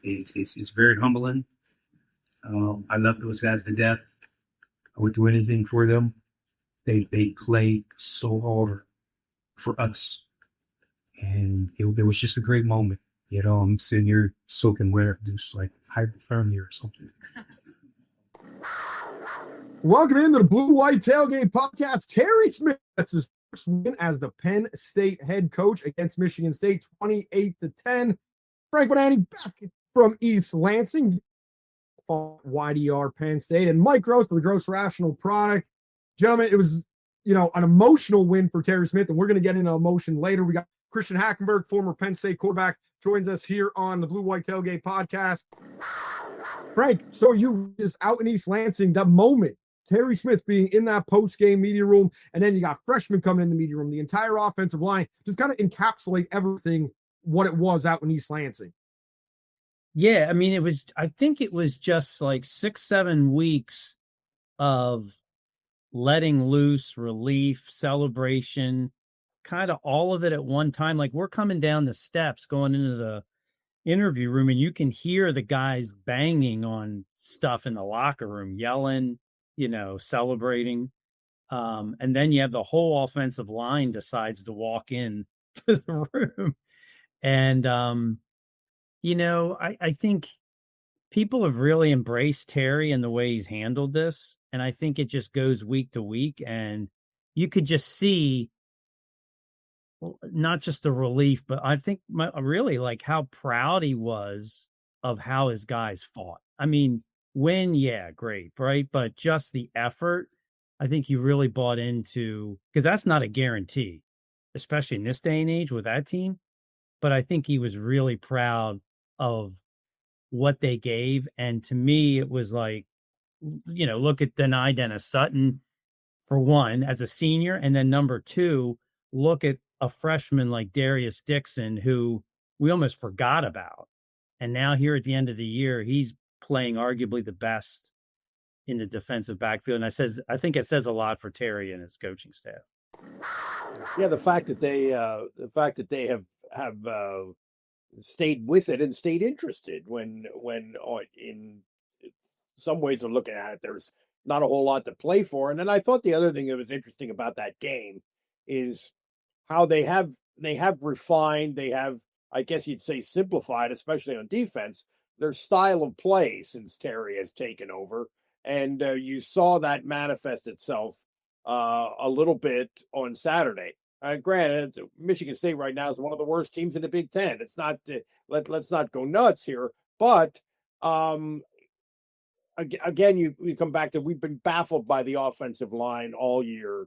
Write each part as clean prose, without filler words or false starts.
It's very humbling. I love those guys to death. I would do anything for them. They played so hard for us, and it was just a great moment. I'm sitting here soaking wet, just like hypothermia or something. Welcome into the Blue White Tailgate Pawcast. Terry Smith, that's his first win as the Penn State head coach against Michigan State, 28-10. Frank Bonanni back from East Lansing, YDR Penn State, and Mike Gross for the Gross Rational Product. Gentlemen, it was an emotional win for Terry Smith, and we're going to get into emotion later. We got Christian Hackenberg, former Penn State quarterback, joins us here on the Blue White Tailgate Podcast. Frank, so you just out in East Lansing, that moment, Terry Smith being in that post-game media room, and then you got freshmen coming in the media room, the entire offensive line, just kind of encapsulate everything, what it was out in East Lansing. Yeah, I mean, I think it was just like 6-7 weeks of letting loose, relief, celebration, kind of all of it at one time. Like, we're coming down the steps going into the interview room, and you can hear the guys banging on stuff in the locker room, yelling, celebrating. And then you have the whole offensive line decides to walk in to the room. And, I think people have really embraced Terry and the way he's handled this. And I think it just goes week to week. And you could just see not just the relief, but I think really like how proud he was of how his guys fought. I mean, win, yeah, great, right? But just the effort, I think he really bought into, because that's not a guarantee, especially in this day and age with that team. But I think he was really proud of what they gave. And to me, it was like, look at Dennis Sutton, for one, as a senior. And then number two, look at a freshman like Darius Dixon, who we almost forgot about. And now here at the end of the year, he's playing arguably the best in the defensive backfield. And I think it says a lot for Terry and his coaching staff. Yeah, the fact that they have stayed with it and stayed interested when in some ways of looking at it, there's not a whole lot to play for. And then I thought the other thing that was interesting about that game is how they have refined, they have, I guess you'd say, simplified, especially on defense, their style of play since Terry has taken over. And you saw that manifest itself a little bit on Saturday. Granted, Michigan State right now is one of the worst teams in the Big Ten. It's not, let's not go nuts here, but again, you come back to, we've been baffled by the offensive line all year,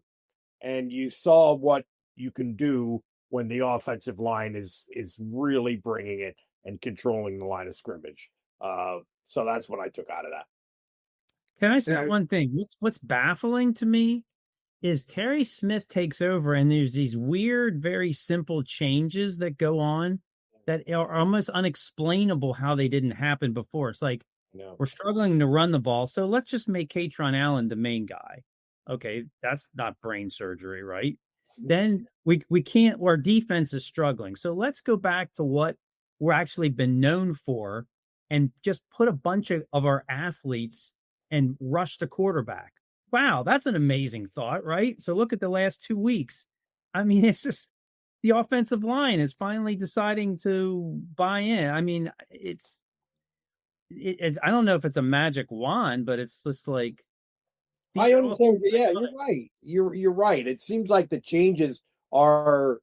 and you saw what you can do when the offensive line is really bringing it and controlling the line of scrimmage. So that's what I took out of that. Can I say one thing? What's baffling to me is Terry Smith takes over, and there's these weird, very simple changes that go on that are almost unexplainable how they didn't happen before. It's like, we're struggling to run the ball, so let's just make Katron Allen the main guy. Okay, that's not brain surgery, right? Then we can't, our defense is struggling. So let's go back to what we're actually been known for and just put a bunch of our athletes and rush the quarterback. Wow, that's an amazing thought, right? So look at the last 2 weeks. I mean, it's just the offensive line is finally deciding to buy in. I mean, it's I don't know if it's a magic wand, but it's just like, I understand. Yeah, you're right. You're right. It seems like the changes are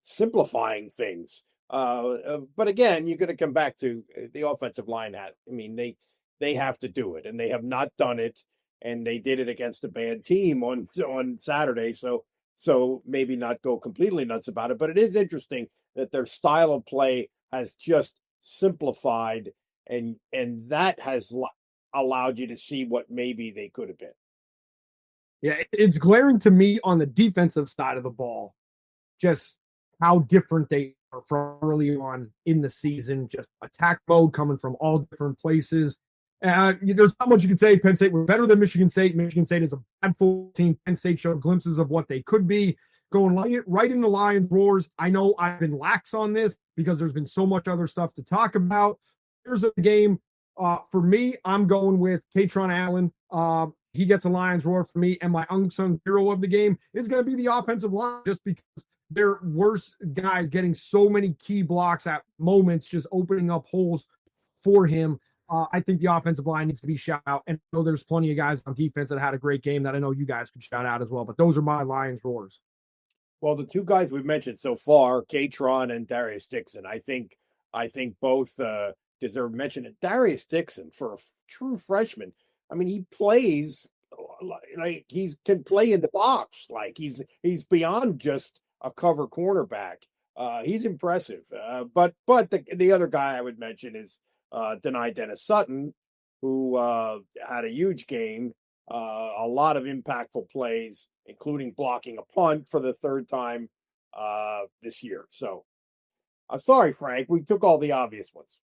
simplifying things. But again, you're going to come back to the offensive line. They have to do it, and they have not done it, and they did it against a bad team on Saturday. So maybe not go completely nuts about it. But it is interesting that their style of play has just simplified, and that has allowed you to see what maybe they could have been. Yeah, it's glaring to me on the defensive side of the ball, just how different they are from early on in the season, just attack mode coming from all different places. There's not much you can say. Penn State were better than Michigan State. Michigan State is a bad football team. Penn State showed glimpses of what they could be, going right into Lions roars. I know I've been lax on this because there's been so much other stuff to talk about, players of the game, for me, I'm going with Katron Allen. He gets a lion's roar for me, and my unsung hero of the game is going to be the offensive line, just because they're worse guys getting so many key blocks at moments, just opening up holes for him. I think the offensive line needs to be shout out. And I know there's plenty of guys on defense that had a great game that I know you guys could shout out as well. But those are my Lions roars. Well, the two guys we've mentioned so far, Katron and Darius Dixon, I think both deserve mention. And Darius Dixon, for a true freshman, I mean, he plays like he can play in the box. Like he's beyond just a cover cornerback. He's impressive. But the other guy I would mention is Denai Dennis Sutton, who had a huge game, a lot of impactful plays, including blocking a punt for the third time this year. So I'm sorry, Frank, we took all the obvious ones.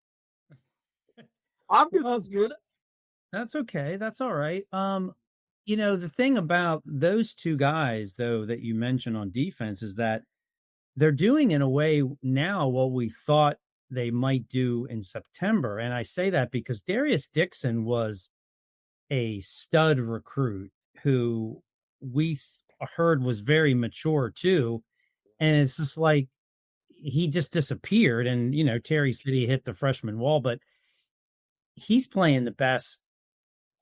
That's okay. That's all right. The thing about those two guys, though, that you mentioned on defense is that they're doing in a way now what we thought they might do in September. And I say that because Darius Dixon was a stud recruit who we heard was very mature too. And it's just like he just disappeared. And, Terry said he hit the freshman wall, but he's playing the best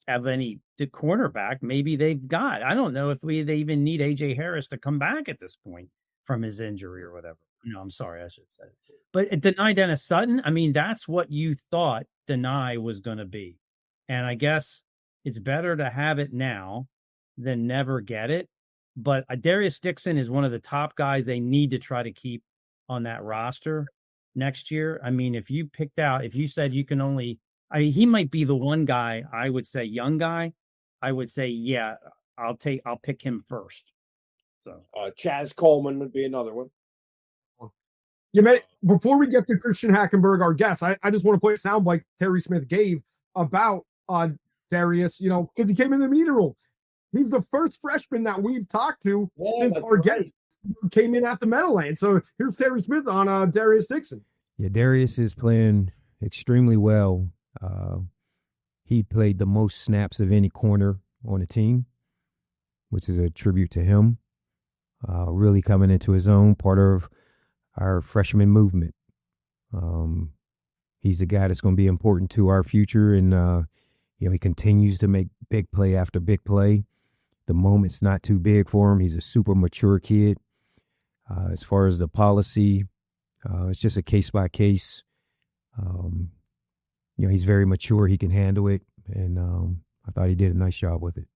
of any cornerback maybe they've got. I don't know if they even need AJ Harris to come back at this point from his injury or whatever. No, I'm sorry, I should say. But Denai Dennis Sutton, I mean, that's what you thought Denai was going to be. And I guess it's better to have it now than never get it. But Darius Dixon is one of the top guys they need to try to keep on that roster next year. I mean, if you said you can only, he might be the one guy I would say, young guy, I would say, yeah, I'll pick him first. So Chaz Coleman would be another one. Before we get to Christian Hackenberg, our guest, I just want to play a soundbite Terry Smith gave about Darius, because he came in the media role. He's the first freshman that we've talked to since our guest came in at the Meadowlands. So here's Terry Smith on Darius Dixon. Yeah, Darius is playing extremely well. He played the most snaps of any corner on the team, which is a tribute to him. Really coming into his own, part of our freshman movement. He's the guy that's going to be important to our future, and he continues to make big play after big play. The moment's not too big for him. He's a super mature kid. As far as the policy, it's just a case by case. He's very mature. He can handle it, and I thought he did a nice job with it.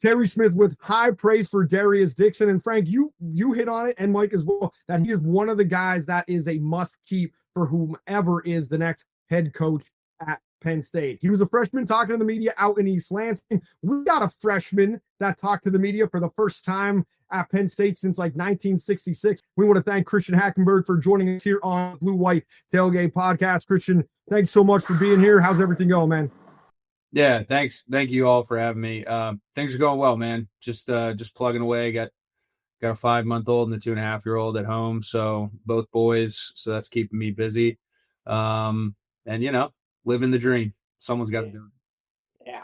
Terry Smith with high praise for Darius Dixon. And Frank, you hit on it, and Mike as well, that he is one of the guys that is a must keep for whomever is the next head coach at Penn State. He was a freshman talking to the media out in East Lansing. We got a freshman that talked to the media for the first time at Penn State since like 1966. We want to thank Christian Hackenberg for joining us here on Blue White Tailgate Podcast. Christian, thanks so much for being here. How's everything going, man? Yeah, thanks. Thank you all for having me. Things are going well, man. Just plugging away. Got a 5-month-old and a 2.5-year-old at home. So both boys. So that's keeping me busy. And living the dream. Someone's got to do it. Yeah.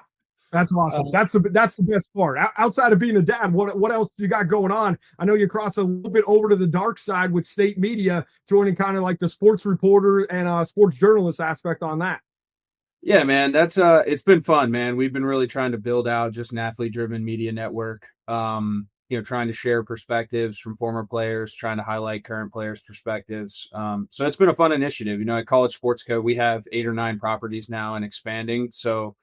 That's awesome. That's the best part. Outside of being a dad, what else you got going on? I know you crossed a little bit over to the dark side with state media, joining kind of like the sports reporter and sports journalist aspect on that. Yeah, man, that's it's been fun, man. We've been really trying to build out just an athlete-driven media network. Trying to share perspectives from former players, trying to highlight current players' perspectives. So it's been a fun initiative. At College Sports Co, we have 8 or 9 properties now and expanding. So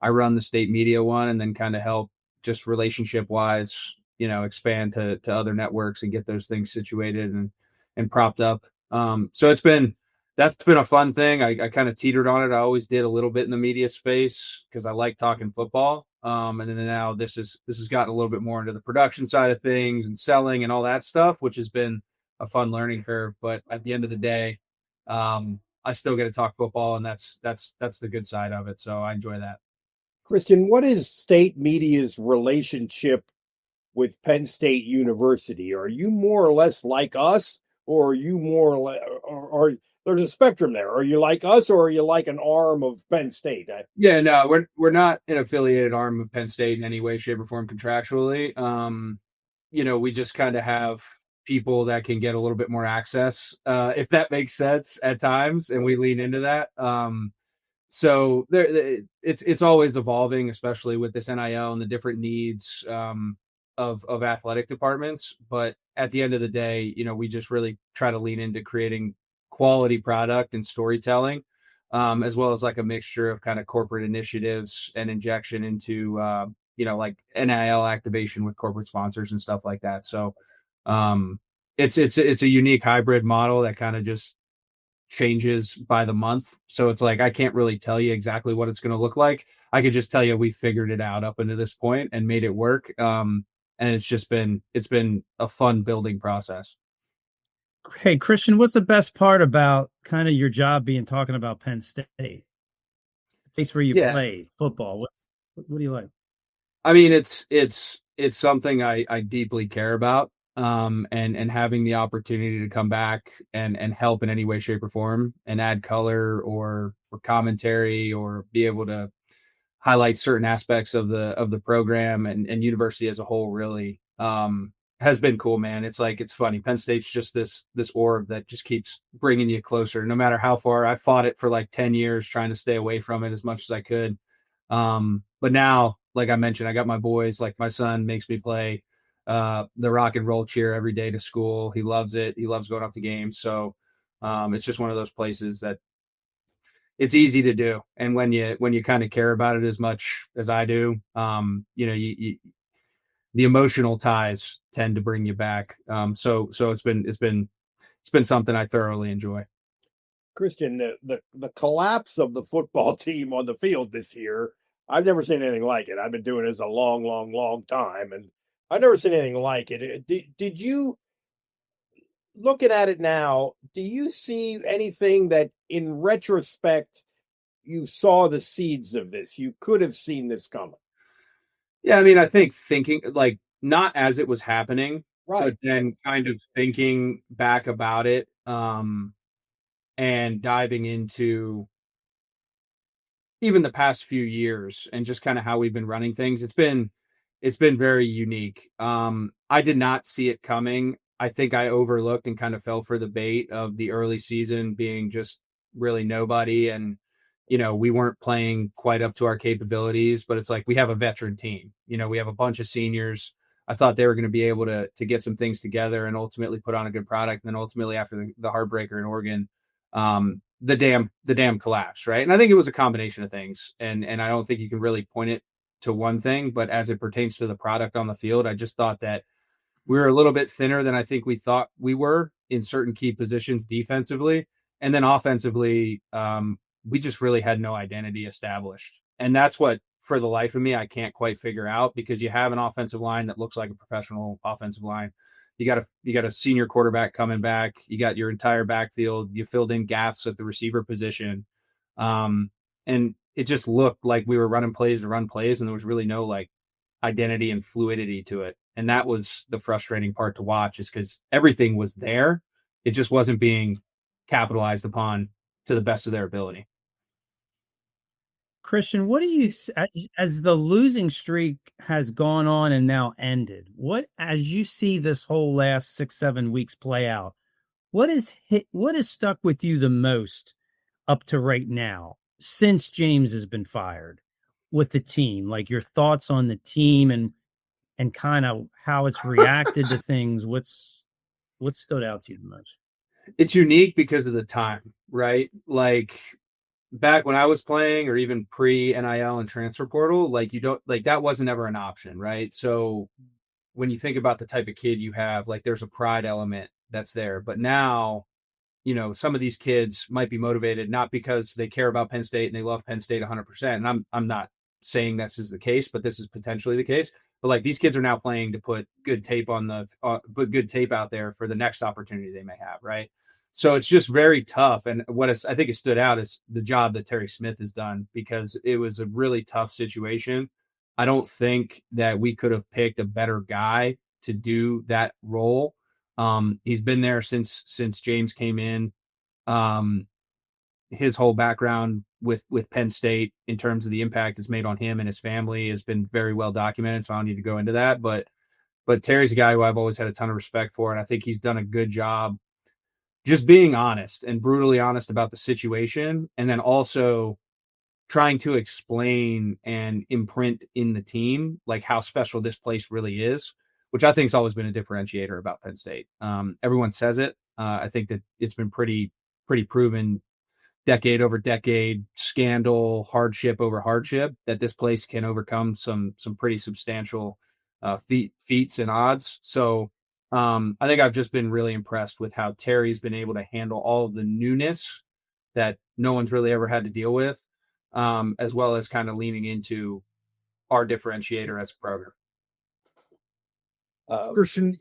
I run the state media one, and then kind of help just relationship-wise, expand to other networks and get those things situated and propped up. So that's been a fun thing. I kind of teetered on it. I always did a little bit in the media space because I like talking football. And then now this has gotten a little bit more into the production side of things and selling and all that stuff, which has been a fun learning curve. But at the end of the day, I still get to talk football, and that's the good side of it. So I enjoy that. Christian, what is state media's relationship with Penn State University? Are you more or less like us, or are you more or there's a spectrum there. Are you like us, or are you like an arm of Penn State? Yeah, no, we're not an affiliated arm of Penn State in any way, shape, or form contractually. We just kind of have people that can get a little bit more access, if that makes sense at times, and we lean into that. So it's always evolving, especially with this NIL and the different needs of athletic departments. But at the end of the day, we just really try to lean into creating quality product and storytelling, as well as like a mixture of kind of corporate initiatives and injection into like NIL activation with corporate sponsors and stuff like that. So it's a unique hybrid model that kind of just changes by the month. So it's like I can't really tell you exactly what it's going to look like. I could just tell you we figured it out up until this point and made it work. And it's been a fun building process. Hey, Christian, what's the best part about kind of your job being talking about Penn State? The place where you played football. What do you like? I mean, it's something I deeply care about. And having the opportunity to come back and help in any way, shape, or form and add color or commentary or be able to highlight certain aspects of the program and university as a whole really has been cool, man. It's funny. Penn State's just this orb that just keeps bringing you closer, no matter how far. I fought it for like 10 years trying to stay away from it as much as I could. But now, like I mentioned, I got my boys. Like my son makes me play the rock and roll cheer every day to school. He loves it. He loves going off the games. So it's just one of those places that it's easy to do. And when you kind of care about it as much as I do, the emotional ties tend to bring you back. So it's been something I thoroughly enjoy. Christian, the collapse of the football team on the field this year, I've never seen anything like it. I've been doing this a long, long, long time, and I've never seen anything like it. Did you, looking at it now, do you see anything that in retrospect you saw the seeds of this? You could have seen this coming. Yeah, I mean, I think thinking like not as it was happening, Right. but then kind of thinking back about it, and diving into even the past few years and just kind of how we've been running things. It's been very unique. I did not see it coming. I think I overlooked and kind of fell for the bait of the early season being just really nobody. And, we weren't playing quite up to our capabilities, but it's like we have a veteran team. We have a bunch of seniors. I thought they were going to be able to get some things together and ultimately put on a good product. And then ultimately after the heartbreaker in Oregon, the dam collapse, right? And I think it was a combination of things. And I don't think you can really point it to one thing, but as it pertains to the product on the field, I just thought that we were a little bit thinner than I think we thought we were in certain key positions defensively. And then offensively, we just really had no identity established. And that's what, for the life of me, I can't quite figure out, because you have an offensive line that looks like a professional offensive line. You got a senior quarterback coming back. You got your entire backfield. You filled in gaps at the receiver position. And it just looked like we were running plays to run plays, and there was really no like identity and fluidity to it. And that was the frustrating part to watch, is because everything was there. It just wasn't being capitalized upon to the best of their ability. Christian, what do you, as the losing streak has gone on and now ended, as you see this whole last 6-7 weeks play out, what has stuck with you the most up to right now since James has been fired with the team? Like your thoughts on the team and kind of how it's reacted to things. What stood out to you the most? It's unique because of the time, right? Like back when I was playing, or even pre NIL and transfer portal, like that wasn't ever an option, right? So when you think about the type of kid you have, like there's a pride element that's there. But now, some of these kids might be motivated not because they care about Penn State and they love Penn State 100%. And I'm not saying this is the case, but this is potentially the case. But like these kids are now playing to put good tape put good tape out there for the next opportunity they may have, right? So it's just very tough. And I think it stood out is the job that Terry Smith has done, because it was a really tough situation. I don't think that we could have picked a better guy to do that role. He's been there since James came in. His whole background with Penn State in terms of the impact it's made on him and his family has been very well documented. So I don't need to go into that, but Terry's a guy who I've always had a ton of respect for, and I think he's done a good job just being honest and brutally honest about the situation, and then also trying to explain and imprint in the team like how special this place really is, which I think has always been a differentiator about Penn State. Everyone says it. I think that it's been pretty proven decade over decade, scandal, hardship over hardship, that this place can overcome some pretty substantial feats and odds. So I think I've just been really impressed with how Terry's been able to handle all of the newness that no one's really ever had to deal with, as well as kind of leaning into our differentiator as a program. Christian,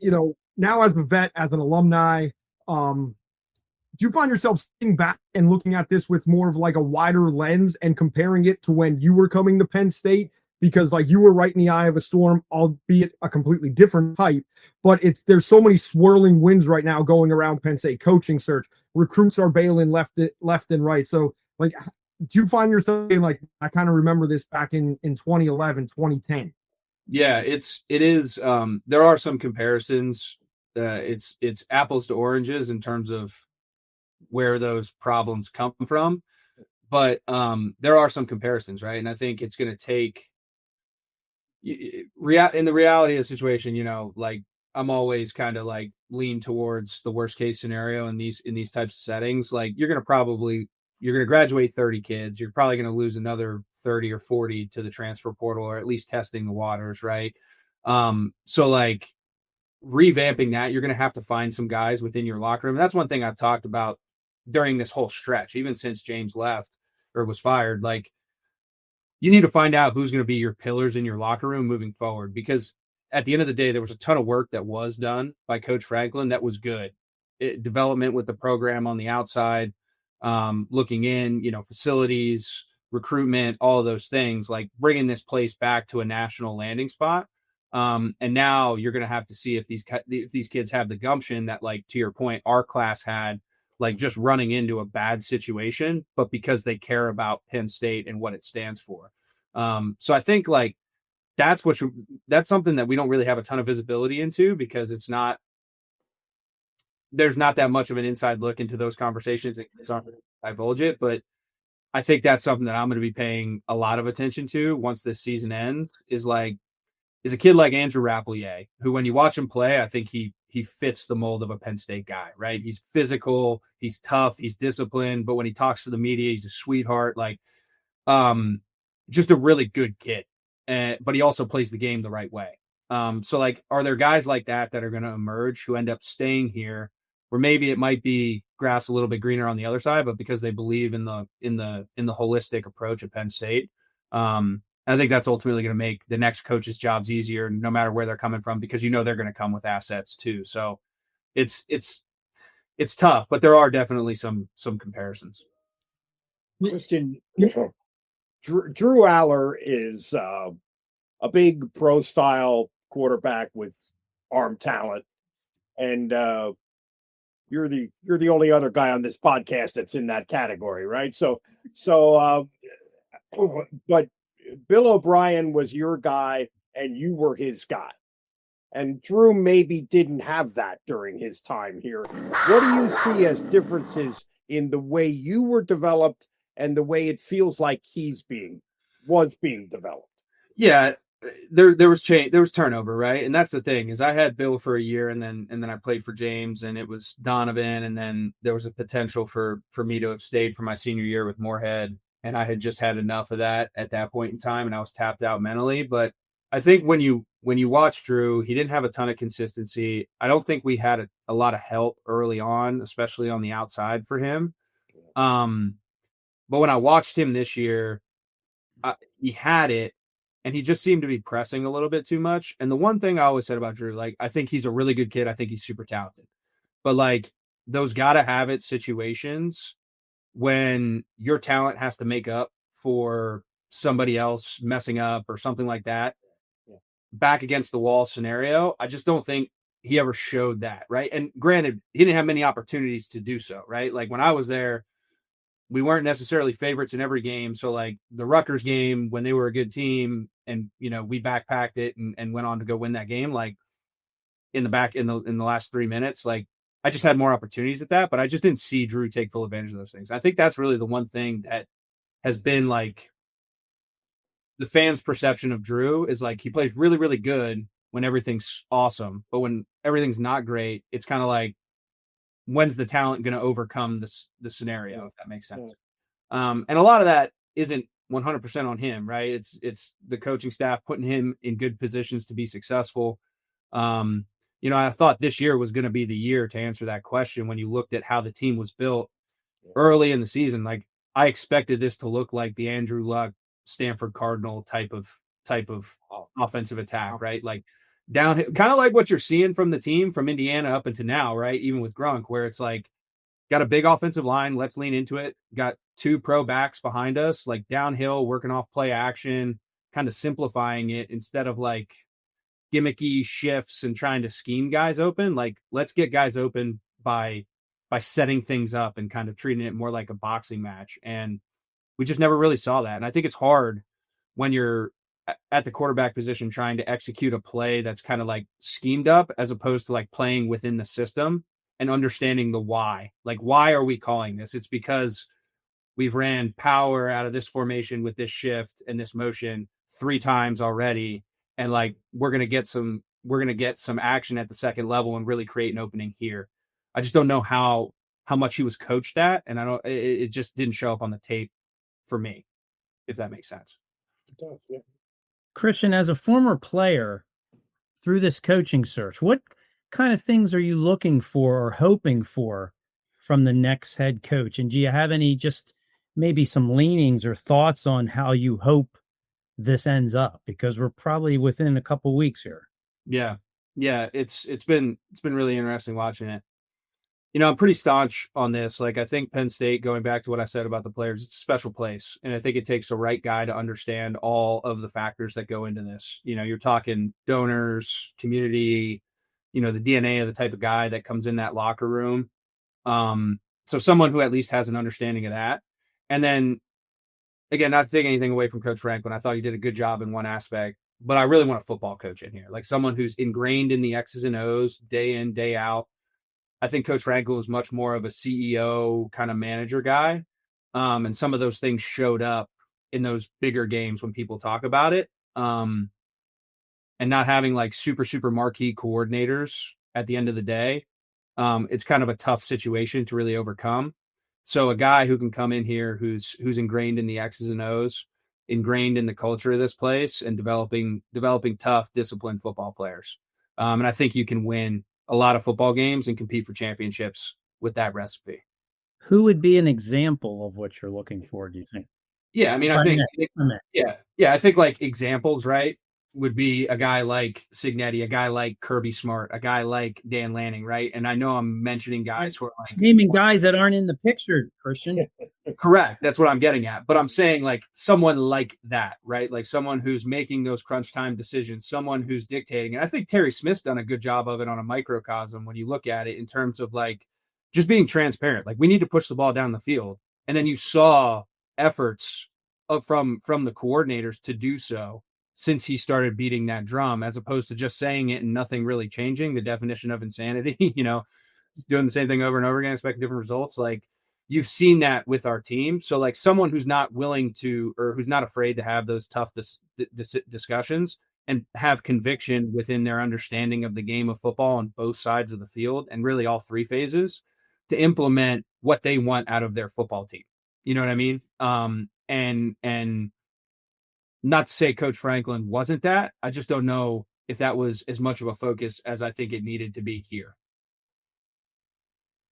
now as a vet, as an alumni, do you find yourself sitting back and looking at this with more of like a wider lens and comparing it to when you were coming to Penn State? Because like you were right in the eye of a storm, albeit a completely different type, but there's so many swirling winds right now going around Penn State. Coaching search, recruits are bailing left and right. So like, do you find yourself being like, I kind of remember this back in 2011, 2010? Yeah, it is. There are some comparisons. It's apples to oranges in terms of where those problems come from, but there are some comparisons, right? And I think it's going to take in the reality of the situation, like I'm always kind of like lean towards the worst case scenario in these types of settings. Like you're going to graduate 30 kids. You're probably going to lose another 30 or 40 to the transfer portal, or at least testing the waters, right? So like revamping that, you're going to have to find some guys within your locker room. And that's one thing I've talked about during this whole stretch, even since James left or was fired. Like you need to find out who's going to be your pillars in your locker room moving forward, because at the end of the day, there was a ton of work that was done by Coach Franklin that was good. Development with the program on the outside, looking in, facilities, recruitment, all of those things, like bringing this place back to a national landing spot. And now you're going to have to see if these kids have the gumption that, like, to your point, our class had, like just running into a bad situation, but because they care about Penn State and what it stands for. So I think like that's something that we don't really have a ton of visibility into, because there's not that much of an inside look into those conversations. It's not going to divulge it, but I think that's something that I'm going to be paying a lot of attention to once this season ends, is a kid like Andrew Rapplier, who when you watch him play, I think he fits the mold of a Penn State guy, right? He's physical, he's tough, he's disciplined, but when he talks to the media, he's a sweetheart, like just a really good kid. But he also plays the game the right way. So like, are there guys like that are going to emerge who end up staying here, where maybe it might be grass a little bit greener on the other side, but because they believe in the holistic approach at Penn State? I think that's ultimately going to make the next coach's jobs easier, no matter where they're coming from, because they're going to come with assets too. So it's tough, but there are definitely some comparisons. Christian, Drew Allar is a big pro style quarterback with arm talent, and you're the only other guy on this podcast that's in that category, right? So but Bill O'Brien was your guy and you were his guy. And Drew maybe didn't have that during his time here. What do you see as differences in the way you were developed and the way it feels like was being developed? Yeah, there was change, there was turnover, right? And that's the thing, is I had Bill for a year, and then I played for James, and it was Donovan, and then there was a potential for me to have stayed for my senior year with Moorhead. And I had just had enough of that at that point in time, and I was tapped out mentally. But I think when you watch Drew, he didn't have a ton of consistency. I don't think we had a lot of help early on, especially on the outside for him. But when I watched him this year, he had it, and he just seemed to be pressing a little bit too much. And the one thing I always said about Drew, like, I think he's a really good kid. I think he's super talented. But like those gotta have it situations when your talent has to make up for somebody else messing up or something like that, back against the wall scenario, I just don't think he ever showed that, right? And granted, he didn't have many opportunities to do so, right? Like when I was there, we weren't necessarily favorites in every game. So like the Rutgers game, when they were a good team and, we backpacked it and went on to go win that game, like in the last 3 minutes, like I just had more opportunities at that, but I just didn't see Drew take full advantage of those things. I think that's really the one thing that has been like the fans' perception of Drew is like he plays really, really good when everything's awesome, but when everything's not great, it's kind of like, when's the talent going to overcome the scenario, if that makes sense. And a lot of that isn't 100% on him, right? It's the coaching staff putting him in good positions to be successful. I thought this year was going to be the year to answer that question when you looked at how the team was built early in the season. Like I expected this to look like the Andrew Luck, Stanford Cardinal type of offensive attack, right? Like downhill, kind of like what you're seeing from the team from Indiana up until now, right? Even with Grunk, where it's like, got a big offensive line, let's lean into it. Got 2 pro backs behind us, like downhill, working off play action, kind of simplifying it instead of like gimmicky shifts and trying to scheme guys open. Like, let's get guys open by setting things up and kind of treating it more like a boxing match. And we just never really saw that. And I think it's hard when you're at the quarterback position trying to execute a play that's kind of like schemed up as opposed to like playing within the system and understanding the why. Like, why are we calling this? It's because we've ran power out of this formation with this shift and this motion 3 times already. And like, we're going to get some action at the second level and really create an opening here. I just don't know how much he was coached at. And it just didn't show up on the tape for me, if that makes sense. It does, yeah. Christian, as a former player through this coaching search, what kind of things are you looking for or hoping for from the next head coach? And do you have any just maybe some leanings or thoughts on how you hope this ends up? Because we're probably within a couple weeks here. Yeah. It's been really interesting watching it. I'm pretty staunch on this. Like, I think Penn State, going back to what I said about the players, it's a special place. And I think it takes the right guy to understand all of the factors that go into this. You're talking donors, community, the DNA of the type of guy that comes in that locker room. So someone who at least has an understanding of that. And then, again, not to take anything away from Coach Franklin, I thought he did a good job in one aspect, but I really want a football coach in here, like someone who's ingrained in the X's and O's day in, day out. I think Coach Franklin was much more of a CEO kind of manager guy. And some of those things showed up in those bigger games when people talk about it. And not having like super marquee coordinators at the end of the day, it's kind of a tough situation to really overcome. So a guy who can come in here who's ingrained in the X's and O's, ingrained in the culture of this place, and developing tough, disciplined football players. And I think you can win a lot of football games and compete for championships with that recipe. Who would be an example of what you're looking for, do you think? Yeah, I mean, I think like examples, right, would be a guy like Signetti, a guy like Kirby Smart, a guy like Dan Lanning, right? And I know I'm mentioning guys who are like naming guys that aren't in the picture, Christian. Correct. That's what I'm getting at. But I'm saying like someone like that, right? Like someone who's making those crunch time decisions, someone who's dictating. And I think Terry Smith's done a good job of it on a microcosm when you look at it in terms of like just being transparent. Like, we need to push the ball down the field. And then you saw efforts from the coordinators to do so since he started beating that drum, as opposed to just saying it and nothing really changing. The definition of insanity, doing the same thing over and over again, expecting different results. Like, you've seen that with our team. So like someone who's not willing to, or who's not afraid to have those tough discussions and have conviction within their understanding of the game of football on both sides of the field and really all 3 phases to implement what they want out of their football team. You know what I mean? And not to say Coach Franklin wasn't that. I just don't know if that was as much of a focus as I think it needed to be here.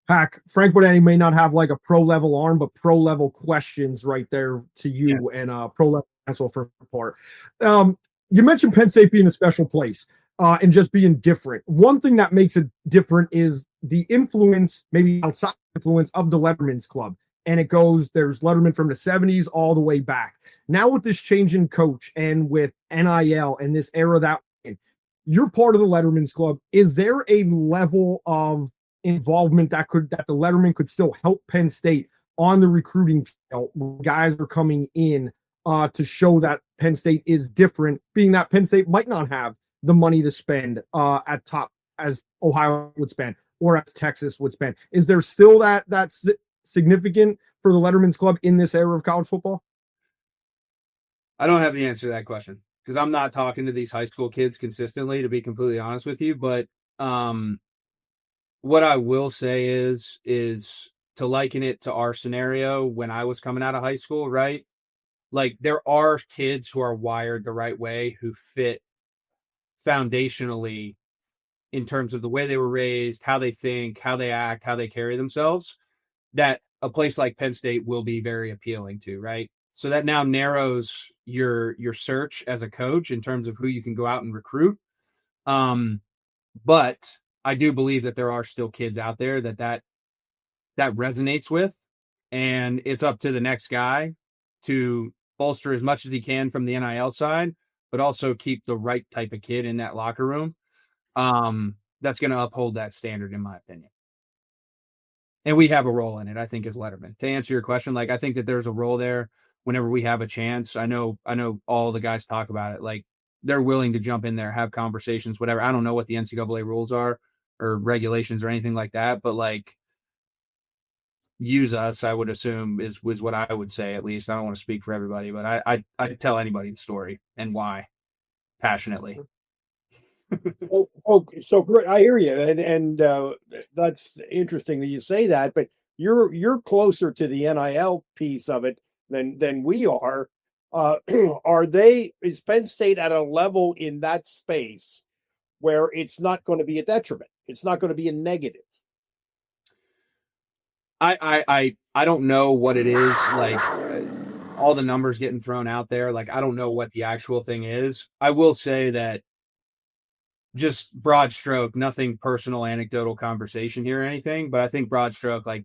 Hack, Frank Bonanni may not have like a pro level arm, but pro level questions right there to you, and pro level answer for part. You mentioned Penn State being a special place and just being different. One thing that makes it different is the influence, maybe outside influence, of the Lettermen's Club. And it goes, there's Letterman from the 70s all the way back. Now with this change in coach and with NIL and this era that we're in, you're part of the Lettermen's Club. Is there a level of involvement that the Lettermen could still help Penn State on the recruiting trail? Guys are coming in to show that Penn State is different, being that Penn State might not have the money to spend at top as Ohio would spend or as Texas would spend. Is there still that's significant for the Lettermen's Club in this era of college football? I don't have the answer to that question because I'm not talking to these high school kids consistently, to be completely honest with you. But what I will say is to liken it to our scenario when I was coming out of high school, right? Like there are kids who are wired the right way, who fit foundationally in terms of the way they were raised, how they think, how they act, how they carry themselves, that a place like Penn State will be very appealing to, right? So that now narrows your search as a coach in terms of who you can go out and recruit. But I do believe that there are still kids out there that resonates with, and it's up to the next guy to bolster as much as he can from the NIL side, but also keep the right type of kid in that locker room. That's going to uphold that standard, in my opinion. And we have a role in it, I think, as Letterman. To answer your question, like I think that there's a role there whenever we have a chance. I know all the guys talk about it. Like they're willing to jump in there, have conversations, whatever. I don't know what the NCAA rules are or regulations or anything like that, but like use us, I would assume was what I would say. At least I don't want to speak for everybody, but I tell anybody the story and why passionately. So great. I hear you, and that's interesting that you say that. But you're closer to the NIL piece of it than we are. Is Penn State at a level in that space where it's not going to be a detriment? It's not going to be a negative. I don't know what it is, like all the numbers getting thrown out there. Like I don't know what the actual thing is. I will say that just broad stroke, nothing personal, anecdotal conversation here or anything, but I think broad stroke, like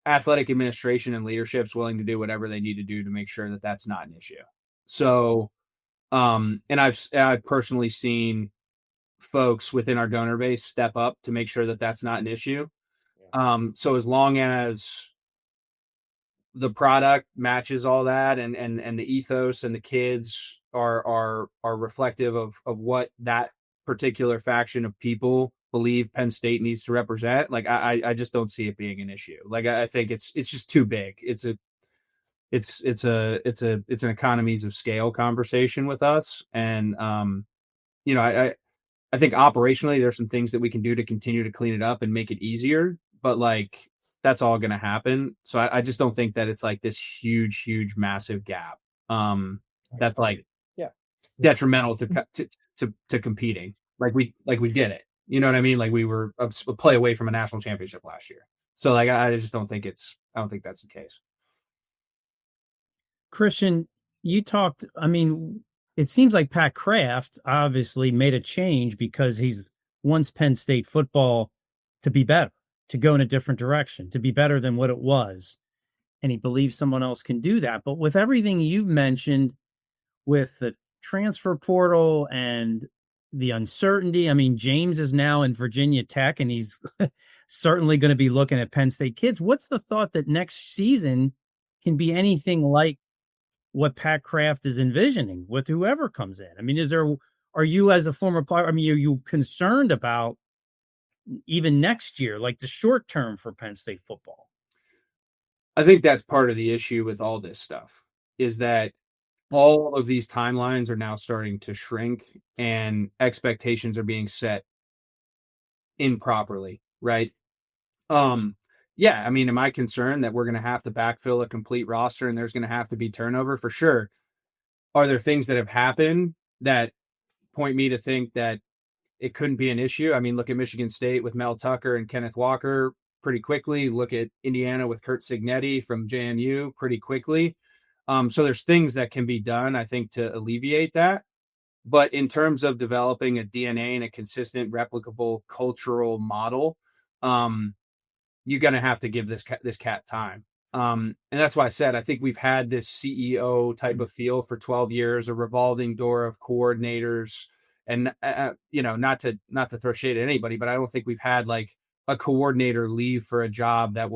athletic administration and leadership's willing to do whatever they need to do to make sure that that's not an issue. So, and I've personally seen folks within our donor base step up to make sure that that's not an issue. So as long as the product matches all that and the ethos and the kids are reflective of what that particular faction of people believe Penn State needs to represent, like I just don't see it being an issue. Like I think it's just too big. It's an economies of scale conversation with us. And I think operationally there's some things that we can do to continue to clean it up and make it easier, but like that's all going to happen. So I just don't think that it's like this huge, massive gap that's like detrimental to competing. Like we did it. You know what I mean? Like we were a play away from a national championship last year. So like I just don't think that's the case. Christian, you talked, I mean, it seems like Pat Kraft obviously made a change because he wants Penn State football to be better, to go in a different direction, to be better than what it was. And he believes someone else can do that. But with everything you've mentioned with the transfer portal and the uncertainty, I mean, James is now in Virginia Tech and he's certainly going to be looking at Penn State kids. What's the thought that next season can be anything like what Pat Kraft is envisioning with whoever comes in? I mean, are you as a former player, I mean, are you concerned about even next year, like the short term for Penn State football? I think that's part of the issue with all this stuff is that all of these timelines are now starting to shrink and expectations are being set improperly, right? Yeah, I mean, am I concerned that we're going to have to backfill a complete roster and there's going to have to be turnover? For sure. Are there things that have happened that point me to think that it couldn't be an issue? I mean, look at Michigan State with Mel Tucker and Kenneth Walker pretty quickly. Look at Indiana with Kurt Cignetti from JMU pretty quickly. So there's things that can be done, I think, to alleviate that. But in terms of developing a DNA and a consistent, replicable cultural model, you're going to have to give this cat time. And that's why I said, I think we've had this CEO type of feel for 12 years, a revolving door of coordinators And not to throw shade at anybody, but I don't think we've had like a coordinator leave for a job that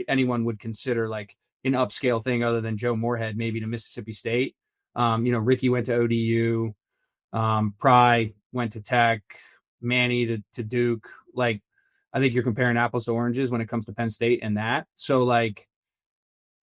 anyone would consider like an upscale thing other than Joe Moorhead, maybe to Mississippi State. Ricky went to ODU, Pry went to Tech, Manny to Duke. Like, I think you're comparing apples to oranges when it comes to Penn State and that. So like,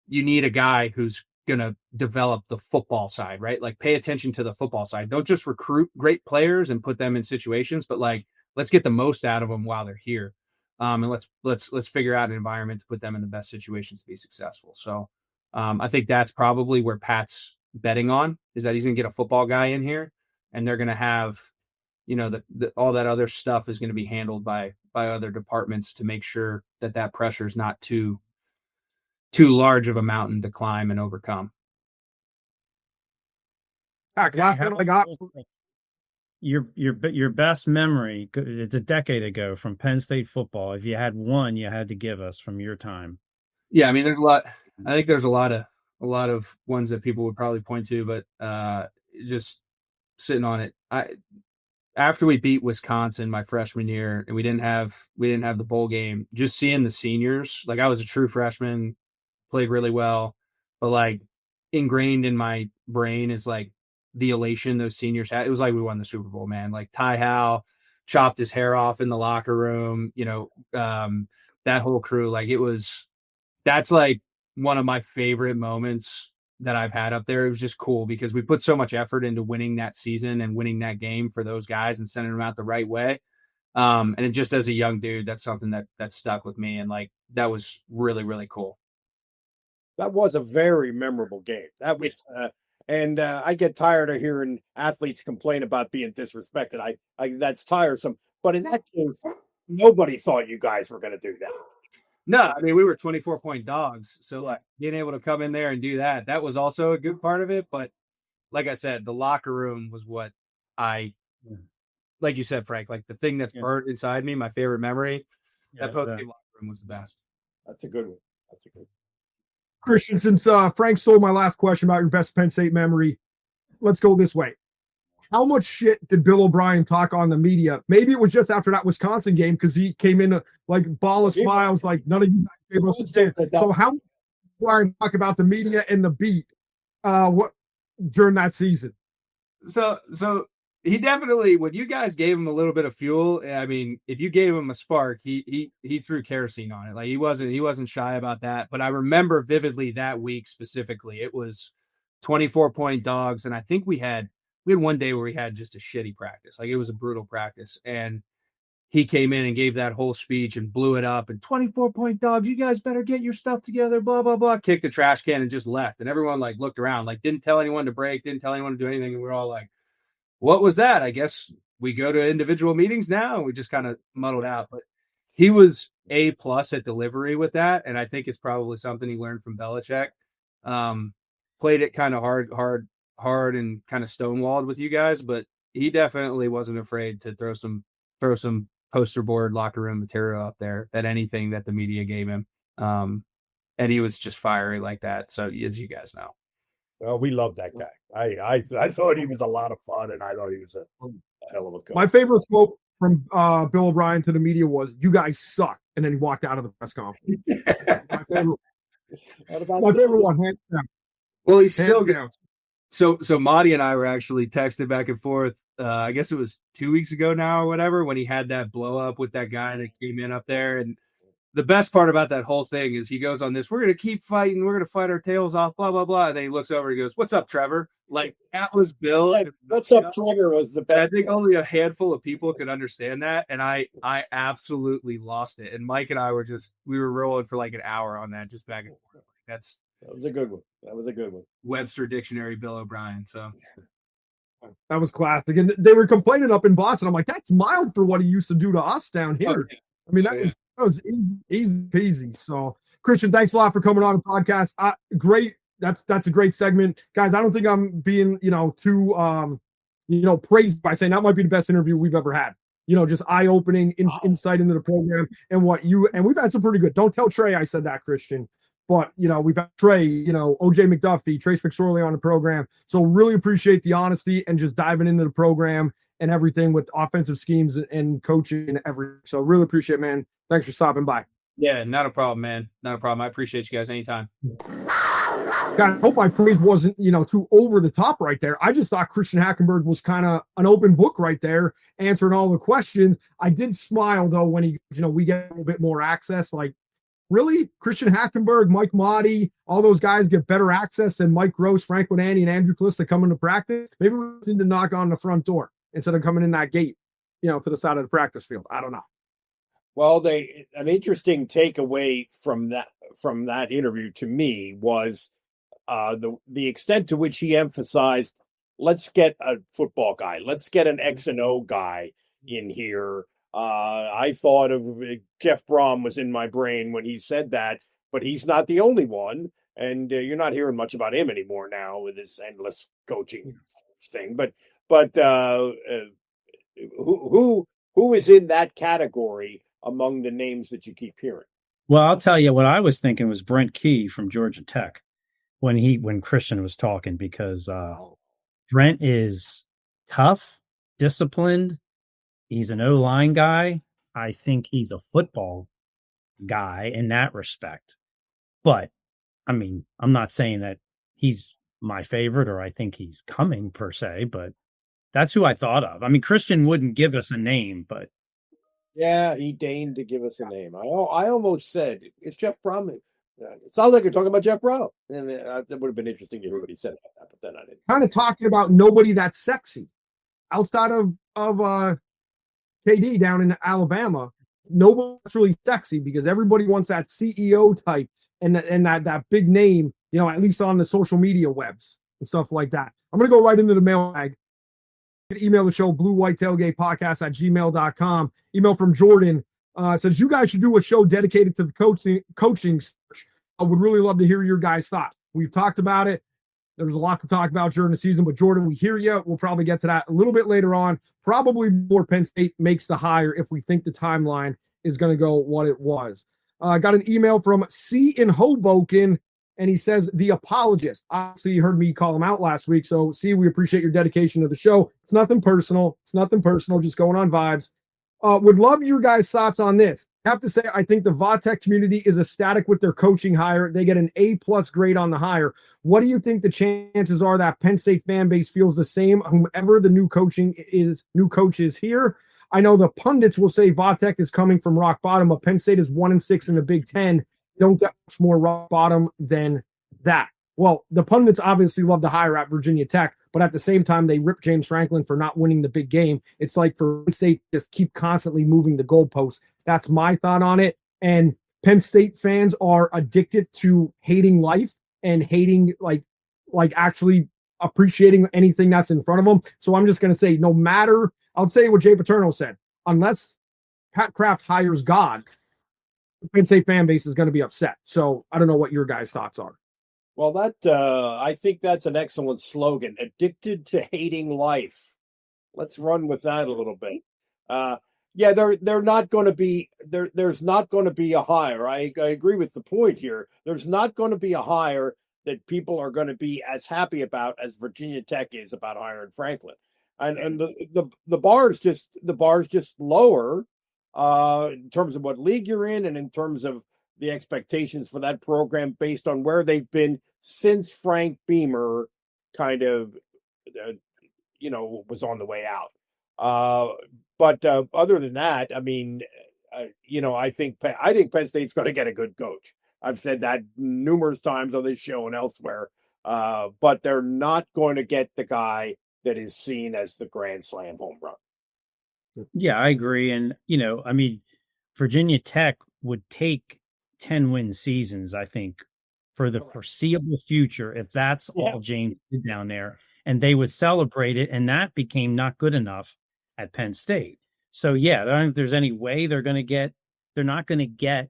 you need a guy who's going to develop the football side, right? Like, pay attention to the football side. Don't just recruit great players and put them in situations, but like, let's get the most out of them while they're here. And let's figure out an environment to put them in the best situations to be successful. So I think that's probably where Pat's betting on, is that he's going to get a football guy in here, and they're going to have, all that other stuff is going to be handled by other departments to make sure that pressure is not too large of a mountain to climb and overcome. Last one I got. Your best memory, it's a decade ago, from Penn State football. If you had one, you had to give us from your time. Yeah, I mean, there's a lot. I think there's a lot of ones that people would probably point to, but just sitting on it. After we beat Wisconsin my freshman year, and we didn't have the bowl game, just seeing the seniors, like, I was a true freshman, played really well, but like, ingrained in my brain is like the elation those seniors had. It was like we won the Super Bowl, man. Like, Ty Howe chopped his hair off in the locker room, that whole crew. Like, that's like one of my favorite moments that I've had up there. It was just cool because we put so much effort into winning that season and winning that game for those guys and sending them out the right way. And it just, as a young dude, that's something that stuck with me. And like, that was really, really cool. That was a very memorable game. That was, and I get tired of hearing athletes complain about being disrespected. I that's tiresome. But in that case, nobody thought you guys were going to do that. No, I mean, we were 24-point dogs. So like, being able to come in there and do that was also a good part of it. But like I said, the locker room was what like you said, Frank, like the thing that's burnt inside me, my favorite memory, that post-game locker room was the best. That's a good one. Christian, since Frank stole my last question about your best Penn State memory, let's go this way. How much shit did Bill O'Brien talk on the media? Maybe it was just after that Wisconsin game, because he came in like ball of smiles, like none of you guys gave us a chance. So how much did O'Brien talk about the media and the beat during that season? So he definitely, when you guys gave him a little bit of fuel, I mean, if you gave him a spark, he threw kerosene on it. Like, he wasn't shy about that. But I remember vividly that week specifically, it was 24-point dogs, and I think we had one day where we had just a shitty practice. Like, it was a brutal practice, and he came in and gave that whole speech and blew it up, and 24-point dogs, you guys better get your stuff together, blah, blah, blah, kicked the trash can and just left. And everyone like looked around, like, didn't tell anyone to break, didn't tell anyone to do anything. And we were all like, what was that? I guess we go to individual meetings now. And we just kind of muddled out, but he was A+ at delivery with that. And I think it's probably something he learned from Belichick. Played it kind of hard and kind of stonewalled with you guys, but he definitely wasn't afraid to throw some poster board locker room material up there, that anything that the media gave him. And he was just fiery like that. So, as you guys know. Well, we love that guy. I thought he was a lot of fun, and I thought he was a hell of a coach. My favorite quote from Bill O'Brien to the media was, "You guys suck," and then he walked out of the press conference. My favorite one, hands down. Well, he's still down. So Marty and I were actually texting back and forth. I guess it was 2 weeks ago now or whatever, when he had that blow up with that guy that came in up there. And the best part about that whole thing is he goes on this, we're going to keep fighting. We're going to fight our tails off, blah, blah, blah. And then he looks over and he goes, "What's up, Trevor?" Like, that was Bill. Like, "What's up, Trevor?" was the best. I think only a handful of people could understand that. And I absolutely lost it. And Mike and I were rolling for like an hour on that, just back and forth. That was a good one. Webster Dictionary, Bill O'Brien. So that was classic. And they were complaining up in Boston. I'm like, that's mild for what he used to do to us down here. Okay. I mean, that was easy peasy. So, Christian, thanks a lot for coming on the podcast. Great. That's a great segment, guys. I don't think I'm being, too, praised by saying that might be the best interview we've ever had. Just eye-opening insight into the program and we've had some pretty good. Don't tell Trey I said that, Christian. But, we've had Trey, OJ McDuffie, Trace McSorley on the program. So really appreciate the honesty and just diving into the program and everything with offensive schemes and coaching and everything. So really appreciate it, man. Thanks for stopping by. Yeah, not a problem, man. Not a problem. I appreciate you guys anytime. God, I hope my praise wasn't, too over the top right there. I just thought Christian Hackenberg was kind of an open book right there, answering all the questions. I did smile though when he, we get a little bit more access. Like, really, Christian Hackenberg, Mike Motti, all those guys get better access than Mike Gross, Frank Bonanni, and Andrew Calista coming to practice. Maybe we need to knock on the front door instead of coming in that gate, to the side of the practice field. I don't know. Well, an interesting takeaway from that interview to me was the extent to which he emphasized, let's get a football guy, let's get an X and O guy in here. I thought of Jeff Brom was in my brain when he said that, but he's not the only one, and you're not hearing much about him anymore now with this endless coaching thing. But who is in that category among the names that you keep hearing? Well, I'll tell you what I was thinking was Brent Key from Georgia Tech when Christian was talking, because Brent is tough, disciplined. He's an O-line guy. I think he's a football guy in that respect. But, I mean, I'm not saying that he's my favorite or I think he's coming per se, but that's who I thought of. I mean, Christian wouldn't give us a name, but. Yeah, he deigned to give us a name. I almost said, it's Jeff Brom. It sounds like you're talking about Jeff Brom. And that would have been interesting to hear what he said about that, but then I didn't. Kind of talking about nobody that's sexy outside of KD down in Alabama. Nobody that's really sexy because everybody wants that CEO type and that big name, at least on the social media webs and stuff like that. I'm going to go right into the mailbag. You can email the show, BlueWhiteTailgatePawcast@gmail.com. Email from Jordan says, you guys should do a show dedicated to the coaching. I would really love to hear your guys' thoughts. We've talked about it. There's a lot to talk about during the season, but Jordan, we hear you. We'll probably get to that a little bit later on. Probably before Penn State makes the hire if we think the timeline is going to go what it was. Got an email from C in Hoboken, and he says, the apologist. Obviously, you heard me call him out last week. So, C, we appreciate your dedication to the show. It's nothing personal. Just going on vibes. Would love your guys' thoughts on this. Have to say, I think the VaTech community is ecstatic with their coaching hire. They get an A+ grade on the hire. What do you think the chances are that Penn State fan base feels the same, whomever the new coach is here? I know the pundits will say VaTech is coming from rock bottom, but Penn State is 1-6 in the Big Ten. Don't get much more rock bottom than that. Well, the pundits obviously love to hire at Virginia Tech, but at the same time, they rip James Franklin for not winning the big game. It's like for Penn State, just keep constantly moving the goalposts. That's my thought on it. And Penn State fans are addicted to hating life and hating like actually appreciating anything that's in front of them. So I'm just going to say, no matter, I'll tell you what Jay Paterno said, unless Pat Kraft hires God, the Penn State fan base is going to be upset. So I don't know what your guys' thoughts are. Well, I think that's an excellent slogan. Addicted to hating life. Let's run with that a little bit. Yeah, they're not going to be there. There's not going to be a hire. I agree with the point here. There's not going to be a hire that people are going to be as happy about as Virginia Tech is about hiring Franklin, and the bar's just lower in terms of what league you're in and in terms of the expectations for that program based on where they've been since Frank Beamer kind of, was on the way out. But other than that, I mean, I think Penn State's going to get a good coach. I've said that numerous times on this show and elsewhere. But they're not going to get the guy that is seen as the grand slam home run. Yeah, I agree. And, I mean, Virginia Tech would take 10-win seasons, I think, for the foreseeable future, if that's all James did down there, and they would celebrate it. And that became not good enough at Penn State. So, yeah, I don't think there's any way they're not going to get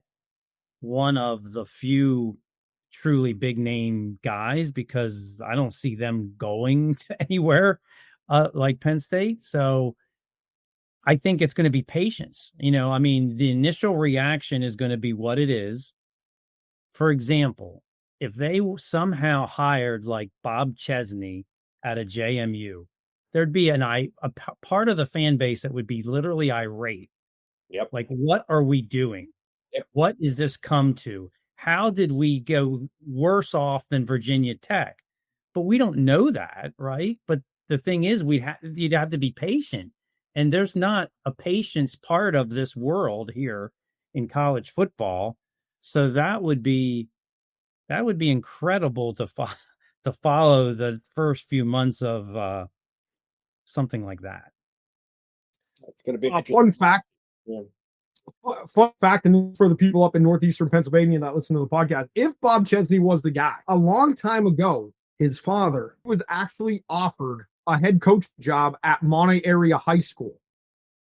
one of the few truly big name guys, because I don't see them going to anywhere like Penn State. So I think it's going to be patience. I mean, the initial reaction is going to be what it is. For example, if they somehow hired like Bob Chesney at a JMU, there'd be part of the fan base that would be literally irate. Yep. Like, what are we doing? Yep. What is this come to? How did we go worse off than Virginia Tech? But we don't know that, right? But the thing is, you'd have to be patient. And there's not a patience part of this world here in college football. So that would be incredible to follow the first few months of something like that. It's going to be fun fact. Yeah. Fun fact, and for the people up in northeastern Pennsylvania that listen to the podcast, if Bob Chesney was the guy, a long time ago, his father was actually offered a head coach job at Monterey Area High School.